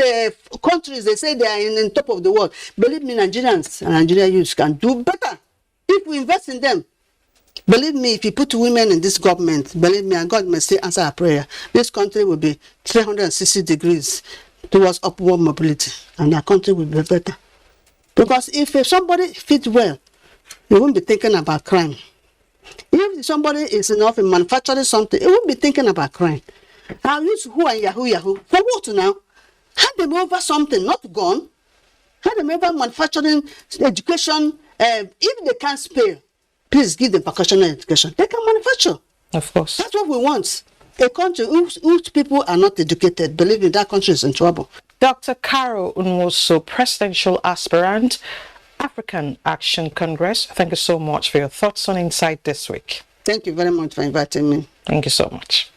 countries, they say they are in top of the world. Believe me, Nigerians and Nigerian youths can do better if we invest in them. Believe me, if you put women in this government, believe me, and God may still answer our prayer, this country will be 360 degrees towards upward mobility, and our country will be better. Because if somebody fits well, they won't be thinking about crime. If somebody is enough in manufacturing something, it won't be thinking about crime. Our youth who are Yahoo, for what now? Hand them over something, not gone. Hand them over manufacturing, education. If they can't spare, please give them vocational education. They can manufacture. Of course. That's what we want. A country whose people are not educated, believe me, that country is in trouble. Dr. Carol Nwosu, presidential aspirant, African Action Congress. Thank you so much for your thoughts on Insight this week. Thank you very much for inviting me. Thank you so much.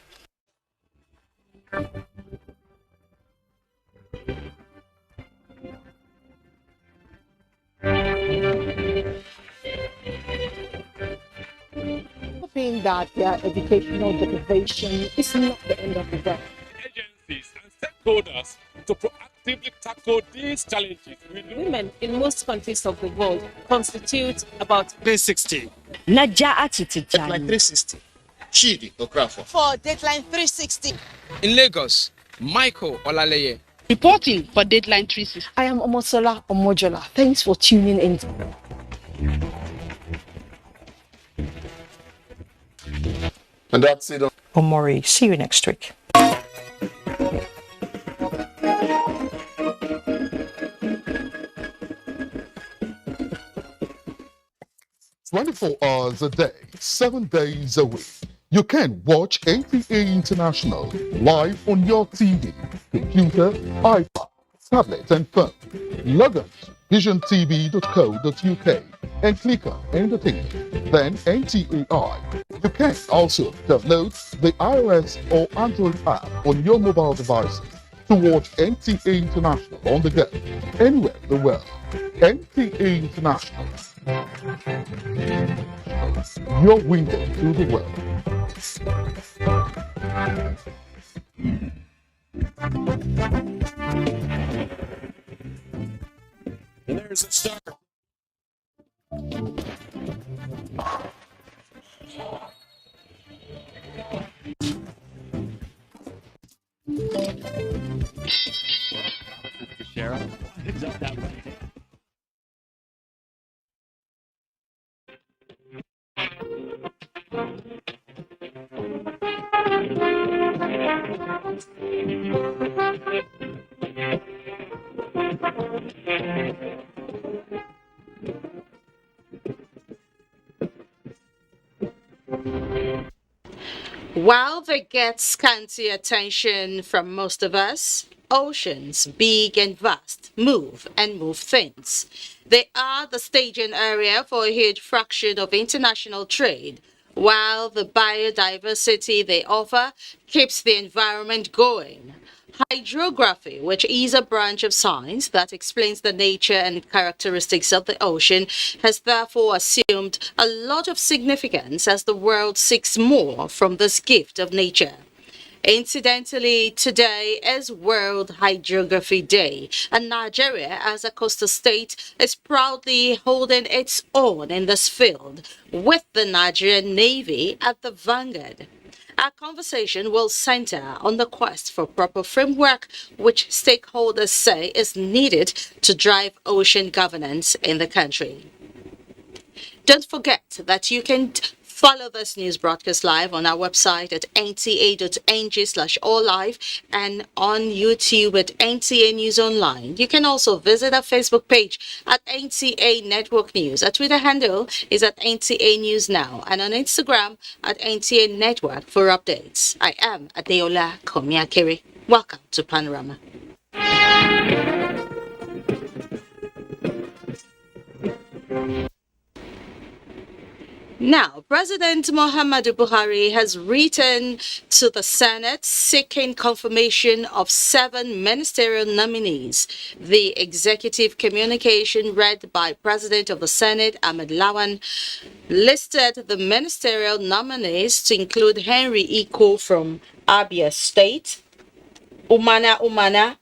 hoping that their educational deprivation is not the end of the world. Agencies and stakeholders to proactively tackle these challenges. Women in most countries of the world constitute about 360. Deadline 360. Chidi Okrafo. For Deadline 360. In Lagos, Michael Olaleye. Reporting for Deadline 360. I am Omosola Omojola. Thanks for tuning in. And that's it. Omori, see you next week. 24 hours a day, 7 days a week. You can watch NTA International live on your TV, computer, iPad, tablet, and phone. Log on to visiontv.co.uk and click on Entertainment, then NTAI. You can also download the iOS or Android app on your mobile devices to watch NTA International on the go, anywhere in the world. NTA International, your window to the world. And there's a start. While they get scanty attention from most of us, oceans, big and vast, move and move things. They are the staging area for a huge fraction of international trade, while the biodiversity they offer keeps the environment going. Hydrography, which is a branch of science that explains the nature and characteristics of the ocean, has therefore assumed a lot of significance as the world seeks more from this gift of nature. Incidentally, today is World Hydrography Day, and Nigeria, as a coastal state, is proudly holding its own in this field, with the Nigerian Navy at the vanguard. Our conversation will center on the quest for proper framework, which stakeholders say is needed to drive ocean governance in the country. Don't forget that you can follow this news broadcast live on our website at nta.ng/alllive and on YouTube at NTA News Online. You can also visit our Facebook page at NTA Network News. Our Twitter handle is at NTA News Now and on Instagram at NTA Network for updates. I am Adeola Komiakere. Welcome to Panorama. Now, President Muhammadu Buhari has written to the Senate seeking confirmation of 7 ministerial nominees. The executive communication read by President of the Senate, Ahmed Lawan, listed the ministerial nominees to include Henry Iko from Abia State, Umana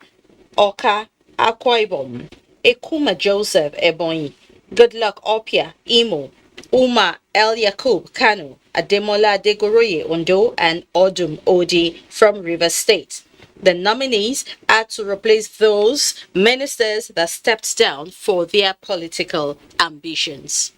Oka Akwa Ibom, Ekuma Joseph Ebonyi, Goodluck Opia Imo, Umar El Yakub Kanu, Ademola Degoroye Ondo, and Odum Odi from Rivers State. The nominees are to replace those ministers that stepped down for their political ambitions.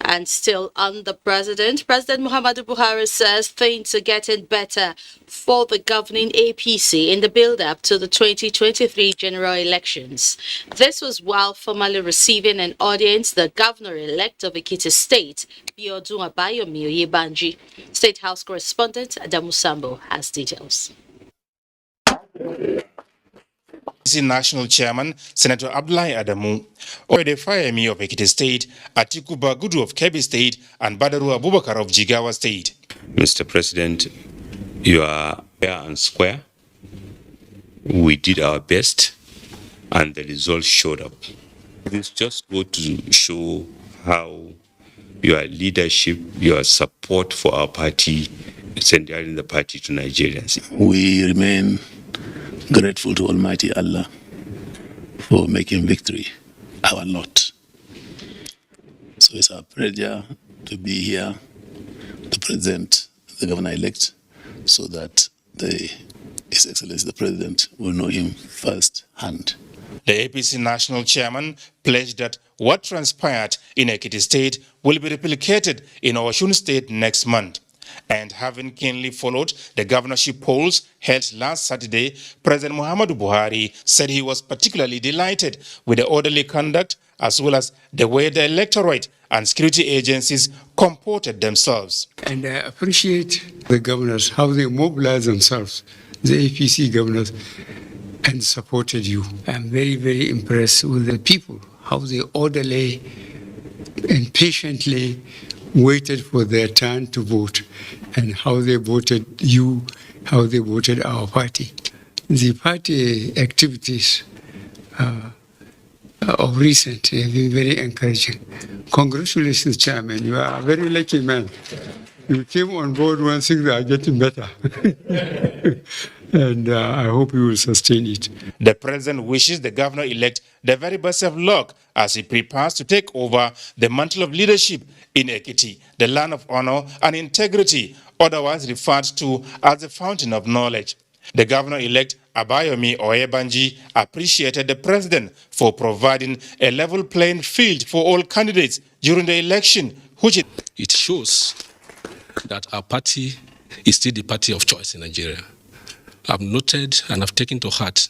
And still under President Muhammadu Buhari says things are getting better for the governing APC in the build-up to the 2023 general elections. This was while formally receiving an audience the governor-elect of Ekiti State, Biodun Abayomi Oyebanji. State House correspondent Adamu Sambo has details. National Chairman Senator Abdullahi Adamu, Oyede Fayemi of Ekiti State, Atiku Bagudu of Kebbi State, and Badaru Abubakar of Jigawa State. Mr. President, you are fair and square. We did our best, and the results showed up. This just go to show how your leadership, your support for our party, sending the party to Nigerians. We remain grateful to Almighty Allah for making victory our lot. So it's our pleasure to be here to present the governor-elect so that His Excellency the President will know him first hand. The APC national chairman pledged that what transpired in Ekiti State will be replicated in Osun State next month. And having keenly followed the governorship polls held last Saturday, President Muhammadu Buhari said he was particularly delighted with the orderly conduct as well as the way the electorate and security agencies comported themselves. And I appreciate the governors, how they mobilized themselves, the APC governors, and supported you. I'm very, very impressed with the people, how they orderly and patiently waited for their turn to vote, and how they voted you, how they voted our party. The party activities of recent have been very encouraging. Congratulations, Chairman. You are a very lucky man. You came on board when things are getting better. And I hope you will sustain it. The president wishes the governor-elect the very best of luck as he prepares to take over the mantle of leadership in Ekiti, the land of honor and integrity, otherwise referred to as the fountain of knowledge. The governor-elect Abayomi Oyebanji appreciated the president for providing a level playing field for all candidates during the election, which it shows that our party is still the party of choice in Nigeria. I've noted and I've taken to heart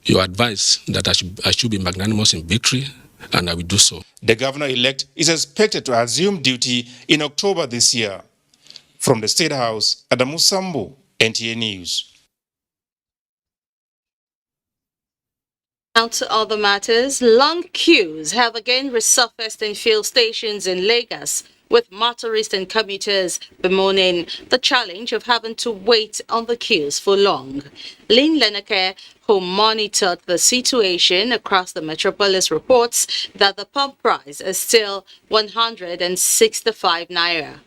your advice that I should be magnanimous in victory, and I will do so. The governor-elect is expected to assume duty in October this year. From the State House, Adamu Sambo, NTA News. Now to other matters, long queues have again resurfaced in fuel stations in Lagos, with motorists and commuters bemoaning the challenge of having to wait on the queues for long. Lynn Leneke, who monitored the situation across the metropolis, reports that the pump price is still 165 naira.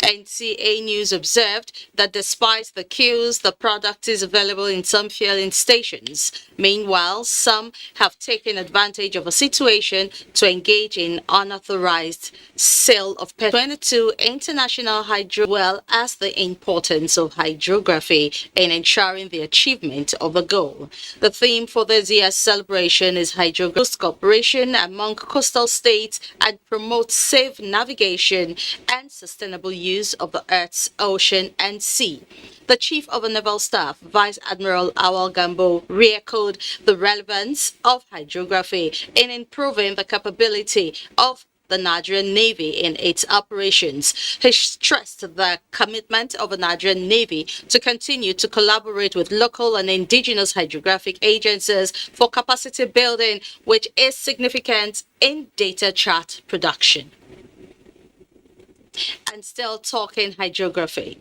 NCA News observed that despite the queues, the product is available in some fueling stations. Meanwhile, some have taken advantage of a situation to engage in unauthorized sale of petrol. 22 international hydro, well as the importance of hydrography in ensuring the achievement of a goal. The theme for this year's celebration is Hydrography cooperation among coastal states and promote safe navigation and sustainable use of the Earth's ocean and sea. The Chief of the Naval Staff, Vice Admiral Awal Gambo, re-echoed the relevance of hydrography in improving the capability of the Nigerian Navy in its operations. He stressed the commitment of the Nigerian Navy to continue to collaborate with local and indigenous hydrographic agencies for capacity building, which is significant in data chart production. And still talking hydrography.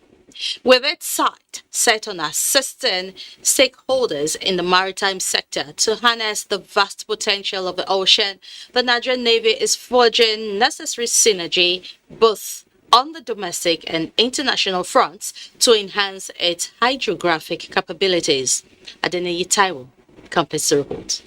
With its sight set on assisting stakeholders in the maritime sector to harness the vast potential of the ocean, the Nigerian Navy is forging necessary synergy both on the domestic and international fronts to enhance its hydrographic capabilities. Adeneyi Taiwo completes the report.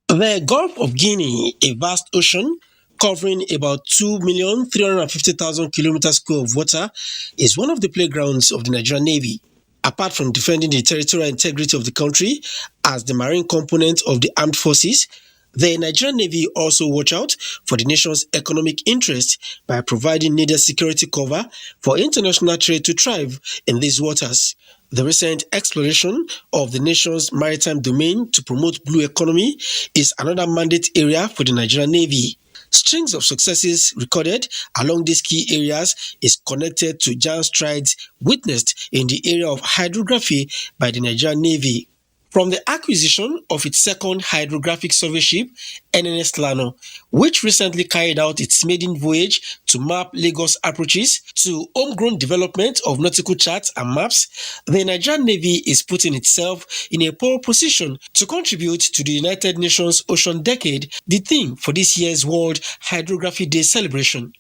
The Gulf of Guinea, a vast ocean covering about 2,350,000 kilometers square of water, is one of the playgrounds of the Nigerian Navy. Apart from defending the territorial integrity of the country as the marine component of the armed forces, the Nigerian Navy also watch out for the nation's economic interest by providing needed security cover for international trade to thrive in these waters. The recent exploration of the nation's maritime domain to promote blue economy is another mandate area for the Nigerian Navy. Strings of successes recorded along these key areas is connected to giant strides witnessed in the area of hydrography by the Nigerian Navy. from the acquisition of its second hydrographic survey ship, NNS Lano, which recently carried out its maiden voyage to map Lagos approaches, to homegrown development of nautical charts and maps, the Nigerian Navy is putting itself in a pole position to contribute to the United Nations Ocean Decade, the theme for this year's World Hydrography Day celebration.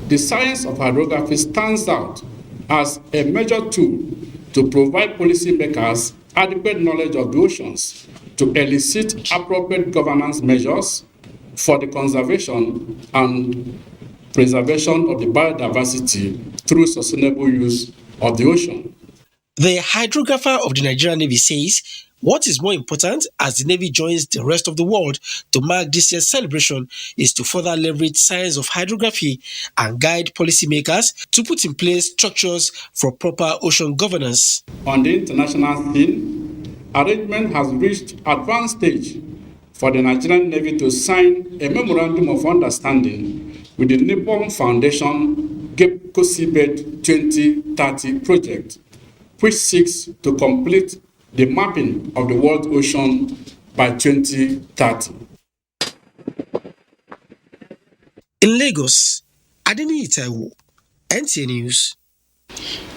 The science of hydrography stands out as a major tool to provide policymakers adequate knowledge of the oceans, to elicit appropriate governance measures for the conservation and preservation of the biodiversity through sustainable use of the ocean. The hydrographer of the Nigerian Navy says what is more important as the Navy joins the rest of the world to mark this year's celebration is to further leverage science of hydrography and guide policymakers to put in place structures for proper ocean governance. On the international scene, arrangement has reached advanced stage for the Nigerian Navy to sign a memorandum of understanding with the Nippon Foundation GEPCO Seabed 2030 project, which seeks to complete the mapping of the world ocean by 2030. In Lagos, Adeni Itaiwo, NTA News.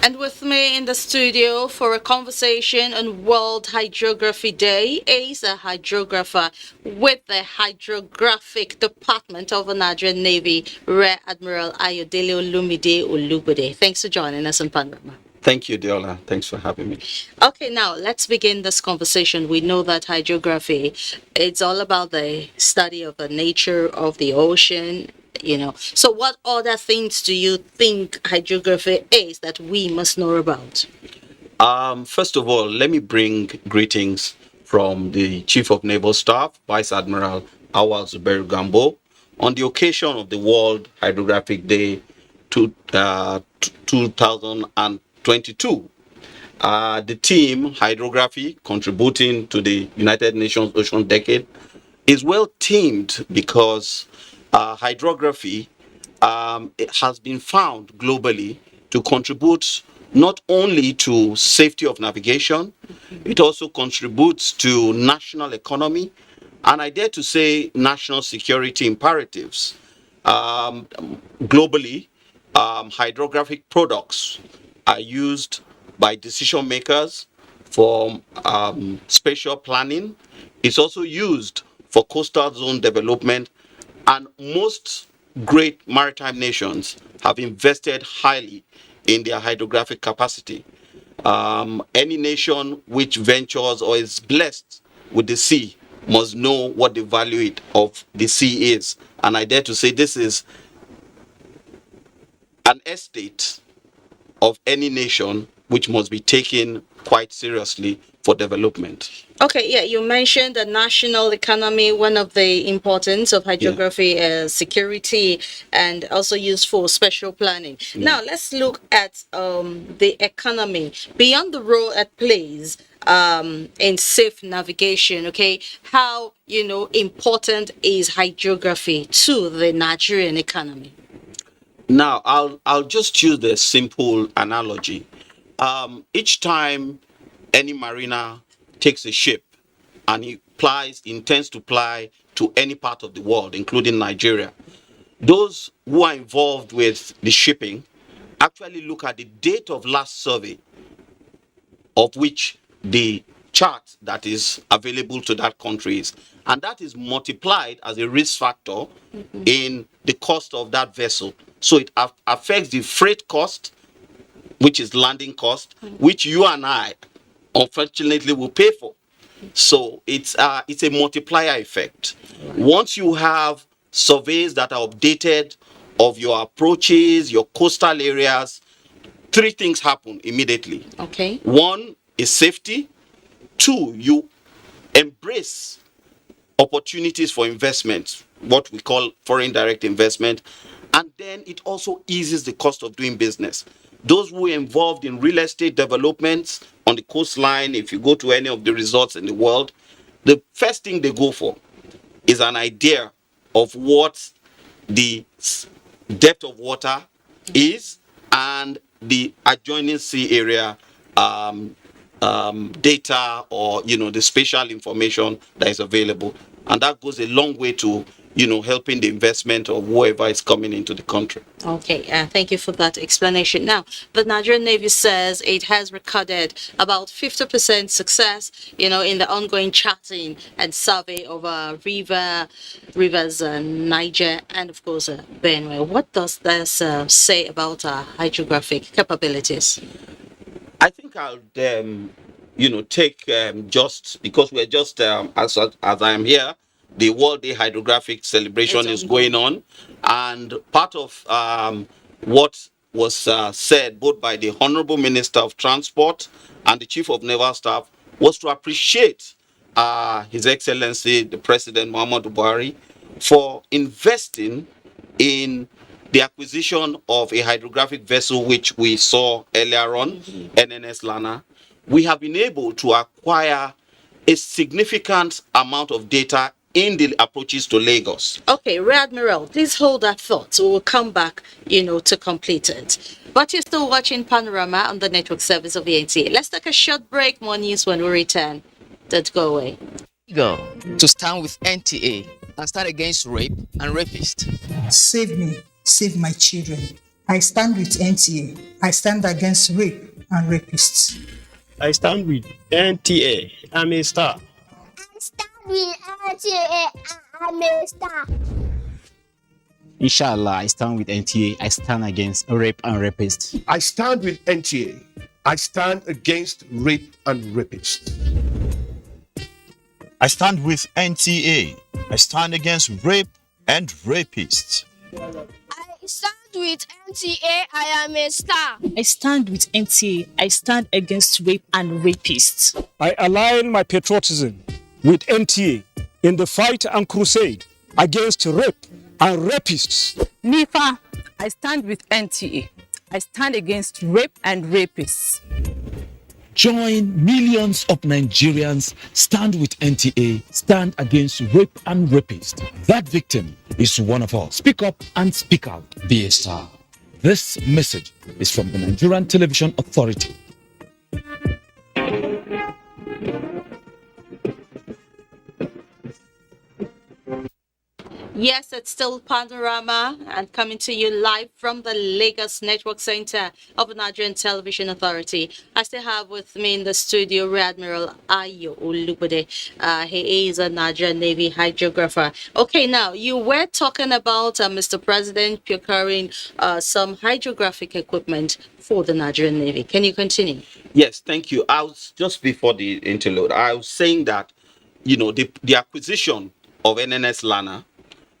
And with me in the studio for a conversation on World Hydrography Day is a hydrographer with the Hydrographic Department of the Nigerian Navy, Rear Admiral Ayodele Olumide Olugbede. Thanks for joining us on Panorama. Thank you, Deola. Thanks for having me. Okay, now let's begin this conversation. We know that hydrography, it's all about the study of the nature of the ocean, you know. So what other things do you think hydrography is that we must know about? First of all, let me bring greetings from the Chief of Naval Staff, Vice Admiral Awal Zubairu Gambo, on the occasion of the World Hydrographic Day 2022. The team, Hydrography, contributing to the United Nations Ocean Decade, is well teamed because hydrography it has been found globally to contribute not only to safety of navigation, it also contributes to national economy, and I dare to say national security imperatives. Globally, hydrographic products are used by decision makers for spatial planning. It's also used for coastal zone development, and most great maritime nations have invested highly in their hydrographic capacity. Any nation which ventures or is blessed with the sea must know what the value of the sea is. And I dare to say this is an estate of any nation which must be taken quite seriously for development. Okay, yeah, you mentioned the national economy. One of the importance of hydrography is security and also used for special planning. Now, let's look at the economy beyond the role it plays in safe navigation. Okay, how important is hydrography to the Nigerian economy? Now, I'll just use the simple analogy. Each time any mariner takes a ship and he intends to ply to any part of the world, including Nigeria, those who are involved with the shipping actually look at the date of last survey of which the chart that is available to that country is, and that is multiplied as a risk factor in the cost of that vessel. So it affects the freight cost, which is landing cost, which you and I unfortunately will pay for. So it's a multiplier effect. Once you have surveys that are updated of your approaches, your coastal areas, three things happen immediately. Okay. One is safety. Two, you embrace opportunities for investment, what we call foreign direct investment. And then it also eases the cost of doing business. Those who are involved in real estate developments on the coastline, if you go to any of the resorts in the world, the first thing they go for is an idea of what the depth of water is and the adjoining sea area data or the spatial information that is available, and that goes a long way to helping the investment of whoever is coming into the country. Okay, thank you for that explanation. Now, the Nigerian Navy says it has recorded about 50% success, in the ongoing charting and survey of rivers, Niger, and of course, Benue. What does this say about our hydrographic capabilities? I think I'll, take just because we're just as I am here, the World Day Hydrographic celebration is going on, and part of what was said both by the Honorable Minister of Transport and the Chief of Naval Staff was to appreciate His Excellency the President Muhammadu Buhari for investing in the acquisition of a hydrographic vessel, which we saw earlier on, NNS Lana. We have been able to acquire a significant amount of data in the approaches to Lagos. Okay, Rear Admiral, please hold that thought. We'll come back, to complete it. But you're still watching Panorama on the network service of the NTA. Let's take a short break. More news when we return. Don't go away. Go to stand with NTA and stand against rape and rapists. Save me, save my children. I stand with NTA. I stand against rape and rapists. I stand with NTA. I'm a star. I stand with NTA. I'm a star. Inshallah, I stand with NTA. I stand against rape and rapists. I stand with NTA. I stand against rape and rapists. I stand with NTA. I stand against rape and rapists. I stand with NTA. I am a star. I stand with NTA. I stand against rape and rapists. I align my patriotism with NTA in the fight and crusade against rape and rapists. NIFA, I stand with NTA. I stand against rape and rapists. Join millions of Nigerians, stand with NTA, stand against rape and rapists. That victim is one of us. Speak up and speak out. Be a star. This message is from the Nigerian Television Authority. Yes, it's still Panorama and coming to you live from the Lagos Network Center of the Nigerian Television Authority. I still have with me in the studio Rear Admiral Ayo Olubode. He is a Nigerian Navy hydrographer. Okay, now you were talking about Mr. President procuring some hydrographic equipment for the Nigerian Navy. Can you continue? Yes, thank you. I was just before the interlude, I was saying that, the acquisition of NNS Lana,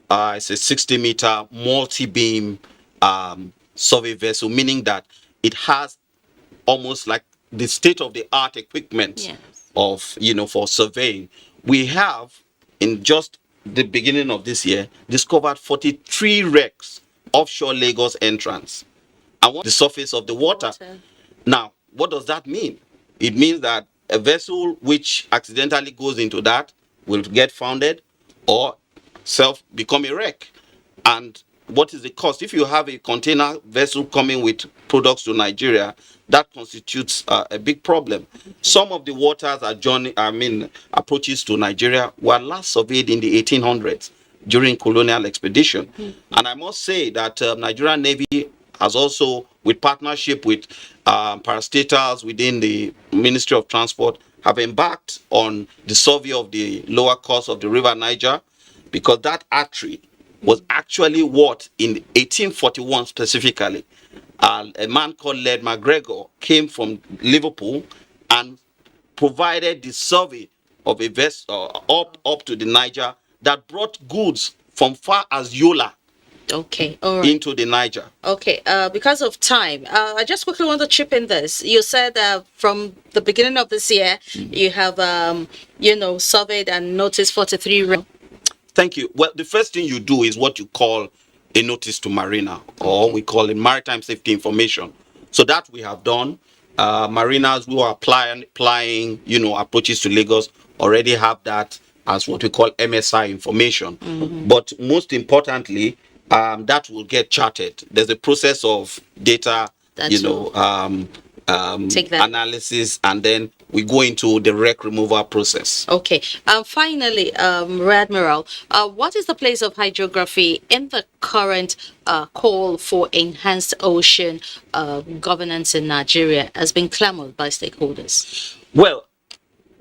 it's a 60-meter multi-beam survey vessel, meaning that it has almost like the state-of-the-art equipment of, for surveying. We have, in just the beginning of this year, discovered 43 wrecks offshore Lagos entrance and the surface of the water. Now, what does that mean? It means that a vessel which accidentally goes into that will get founded or become a wreck. And what is the cost? If you have a container vessel coming with products to Nigeria, that constitutes a big problem. Some of the waters approaches to Nigeria were last surveyed in the 1800s during colonial expedition. And I must say that Nigerian Navy has also, with partnership with parastatals within the Ministry of Transport, have embarked on the survey of the lower course of the River Niger, because that artery was actually what, in 1841 specifically, a man called Led MacGregor came from Liverpool and provided the survey of a vessel up to the Niger that brought goods from far as Yola into the Niger. Okay, because of time, I just quickly want to chip in this. You said from the beginning of this year, you have, surveyed and noticed 43. Thank you. Well, the first thing you do is what you call a notice to Marina, or we call it maritime safety information. So that we have done. Mariners who are applying, approaches to Lagos already have that as what we call MSI information. But most importantly, that will get charted. There's a process of data, analysis, and then we go into the wreck removal process. Okay. Finally, Rear Admiral, what is the place of hydrography in the current call for enhanced ocean governance in Nigeria has been clamored by stakeholders? Well,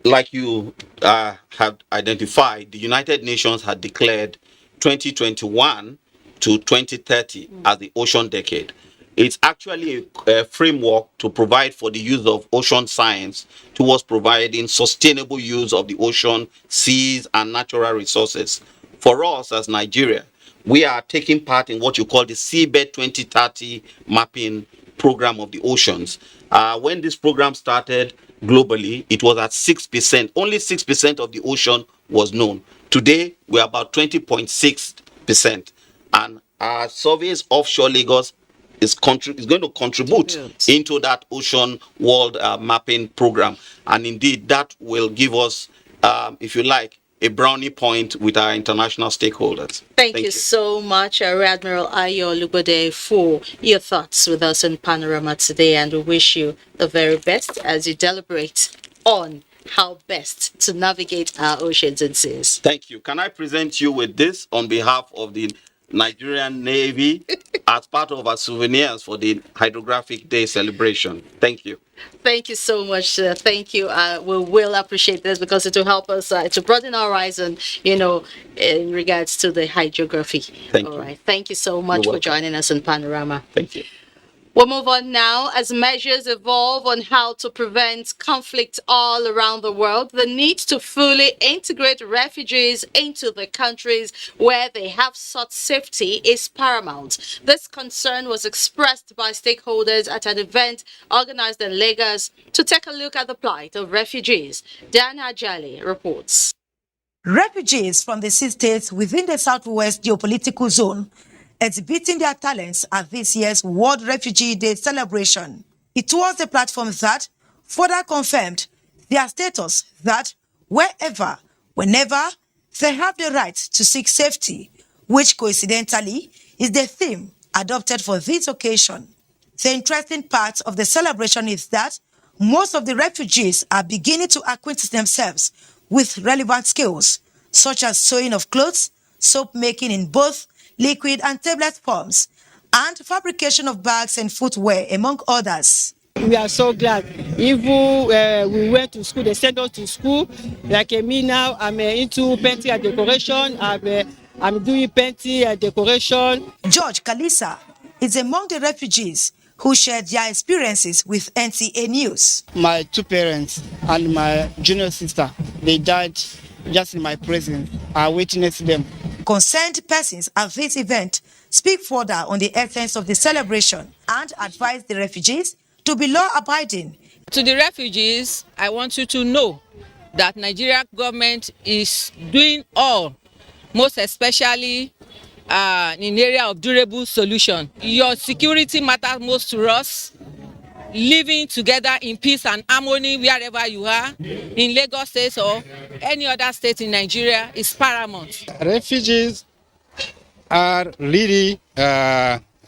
like you have identified, the United Nations had declared 2021 to 2030 as the ocean decade. It's actually a framework to provide for the use of ocean science towards providing sustainable use of the ocean, seas, and natural resources. For us as Nigeria, we are taking part in what you call the Seabed 2030 mapping program of the oceans. When this program started globally, it was at 6%. Only 6% of the ocean was known. Today, we're about 20.6%. And our surveys offshore Lagos is going to contribute into that ocean world mapping program. And indeed, that will give us, if you like, a brownie point with our international stakeholders. Thank you so much, Rear Admiral Ayo Olubode, for your thoughts with us in Panorama today, and we wish you the very best as you deliberate on how best to navigate our oceans and seas. Thank you. Can I present you with this on behalf of the Nigerian Navy as part of our souvenirs for the Hydrographic Day celebration? Thank you. Thank you so much, sir. Thank you. We will appreciate this because it will help us to broaden our horizon, in regards to the hydrography. Thank you. All right. Thank you so much for joining us in Panorama. Thank you. We'll move on now. As measures evolve on how to prevent conflict all around the world, the need to fully integrate refugees into the countries where they have sought safety is paramount. This concern was expressed by stakeholders at an event organized in Lagos to take a look at the plight of refugees. Diana Ajali reports. Refugees from the 6 states within the Southwest geopolitical zone exhibiting their talents at this year's World Refugee Day celebration. It was the platform that further confirmed their status that wherever, whenever, they have the right to seek safety, which coincidentally is the theme adopted for this occasion. The interesting part of the celebration is that most of the refugees are beginning to acquaint themselves with relevant skills, such as sewing of clothes, soap making in both liquid and tablet forms, and fabrication of bags and footwear, among others. We are so glad. Even we went to school, they sent us to school. Like me now, I'm into painting and decoration. I'm doing painting and decoration. George Kalisa is among the refugees who shared their experiences with NTA News. My 2 parents and my junior sister, they died just in my presence. I witnessed them. Concerned persons at this event speak further on the essence of the celebration and advise the refugees to be law-abiding. To the refugees, I want you to know that Nigeria government is doing all, most especially in the area of durable solution. Your security matters most to us. Living together in peace and harmony wherever you are, in Lagos State or any other state in Nigeria, is paramount. Refugees are really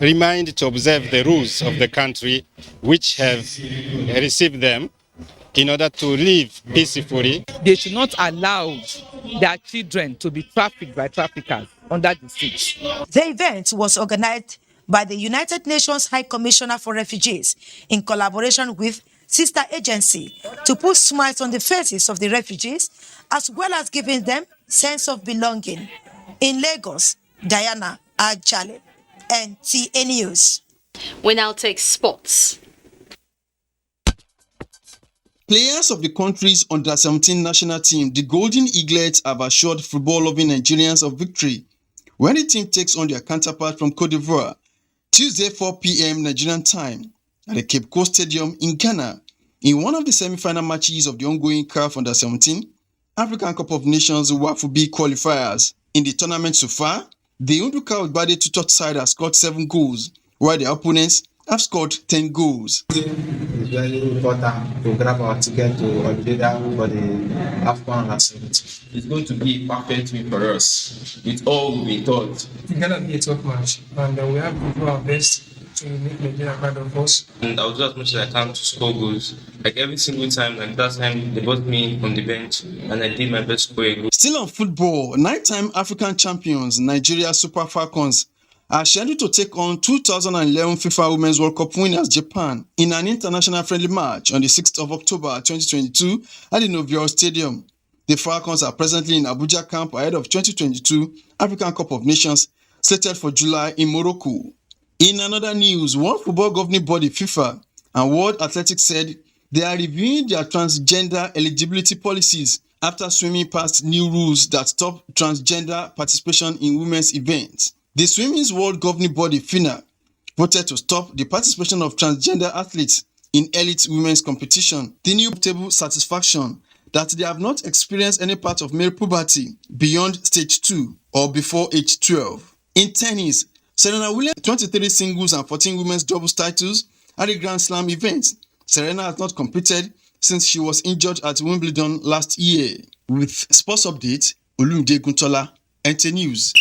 reminded to observe the rules of the country which have received them in order to live peacefully. They should not allow their children to be trafficked by traffickers under the siege. The event was organized by the United Nations High Commissioner for Refugees in collaboration with sister agency to put smiles on the faces of the refugees as well as giving them sense of belonging. In Lagos, Diana Ajale, NTA News. We now take sports. Players of the country's under-17 national team, the Golden Eaglets, have assured football-loving Nigerians of victory when the team takes on their counterpart from Cote d'Ivoire Tuesday 4 p.m. Nigerian time at the Cape Coast Stadium in Ghana in one of the semi-final matches of the ongoing CAF Under-17 African Cup of Nations WAFB qualifiers. In the tournament so far, the Unduka Ogbade Tutot side has scored 7 goals, while their opponents have scored 10 goals. It's very important to grab our ticket to Abuja for the AFCON Under-17. It's going to be a perfect win for us. It's all we thought. It's going to be a tough match, and we have to do our best to make Nigeria proud of us. And I'll do as much as I can to score goals. Like every single time, like that time they brought me in from the bench and I did my best to score a goal. Still on football, 9-time African champions Nigeria Super Falcons are scheduled to take on 2011 FIFA Women's World Cup winners Japan in an international friendly match on the 6th of October 2022 at the Novio Stadium. The Falcons are presently in Abuja camp ahead of 2022 African Cup of Nations slated for July in Morocco. In another news, World Football Governing Body FIFA and World Athletics said they are reviewing their transgender eligibility policies after swimming passed new rules that stop transgender participation in women's events. The Swimming's World Governing Body FINA voted to stop the participation of transgender athletes in elite women's competition. The new table satisfaction that they have not experienced any part of male puberty beyond stage 2 or before age 12. In tennis, Serena Williams 23 singles and 14 women's doubles titles at the Grand Slam event. Serena has not competed since she was injured at Wimbledon last year. With sports update, Olumide Guntola, NT News.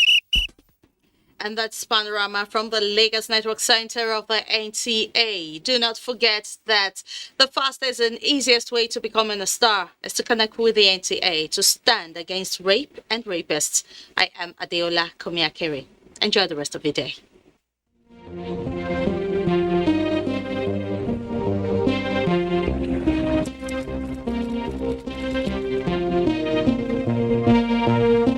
And that's Panorama from the Lagos Network Center of the NTA. Do not forget that the fastest and easiest way to becoming a star is to connect with the NTA to stand against rape and rapists. I am Adeola Komiakere. Enjoy the rest of your day.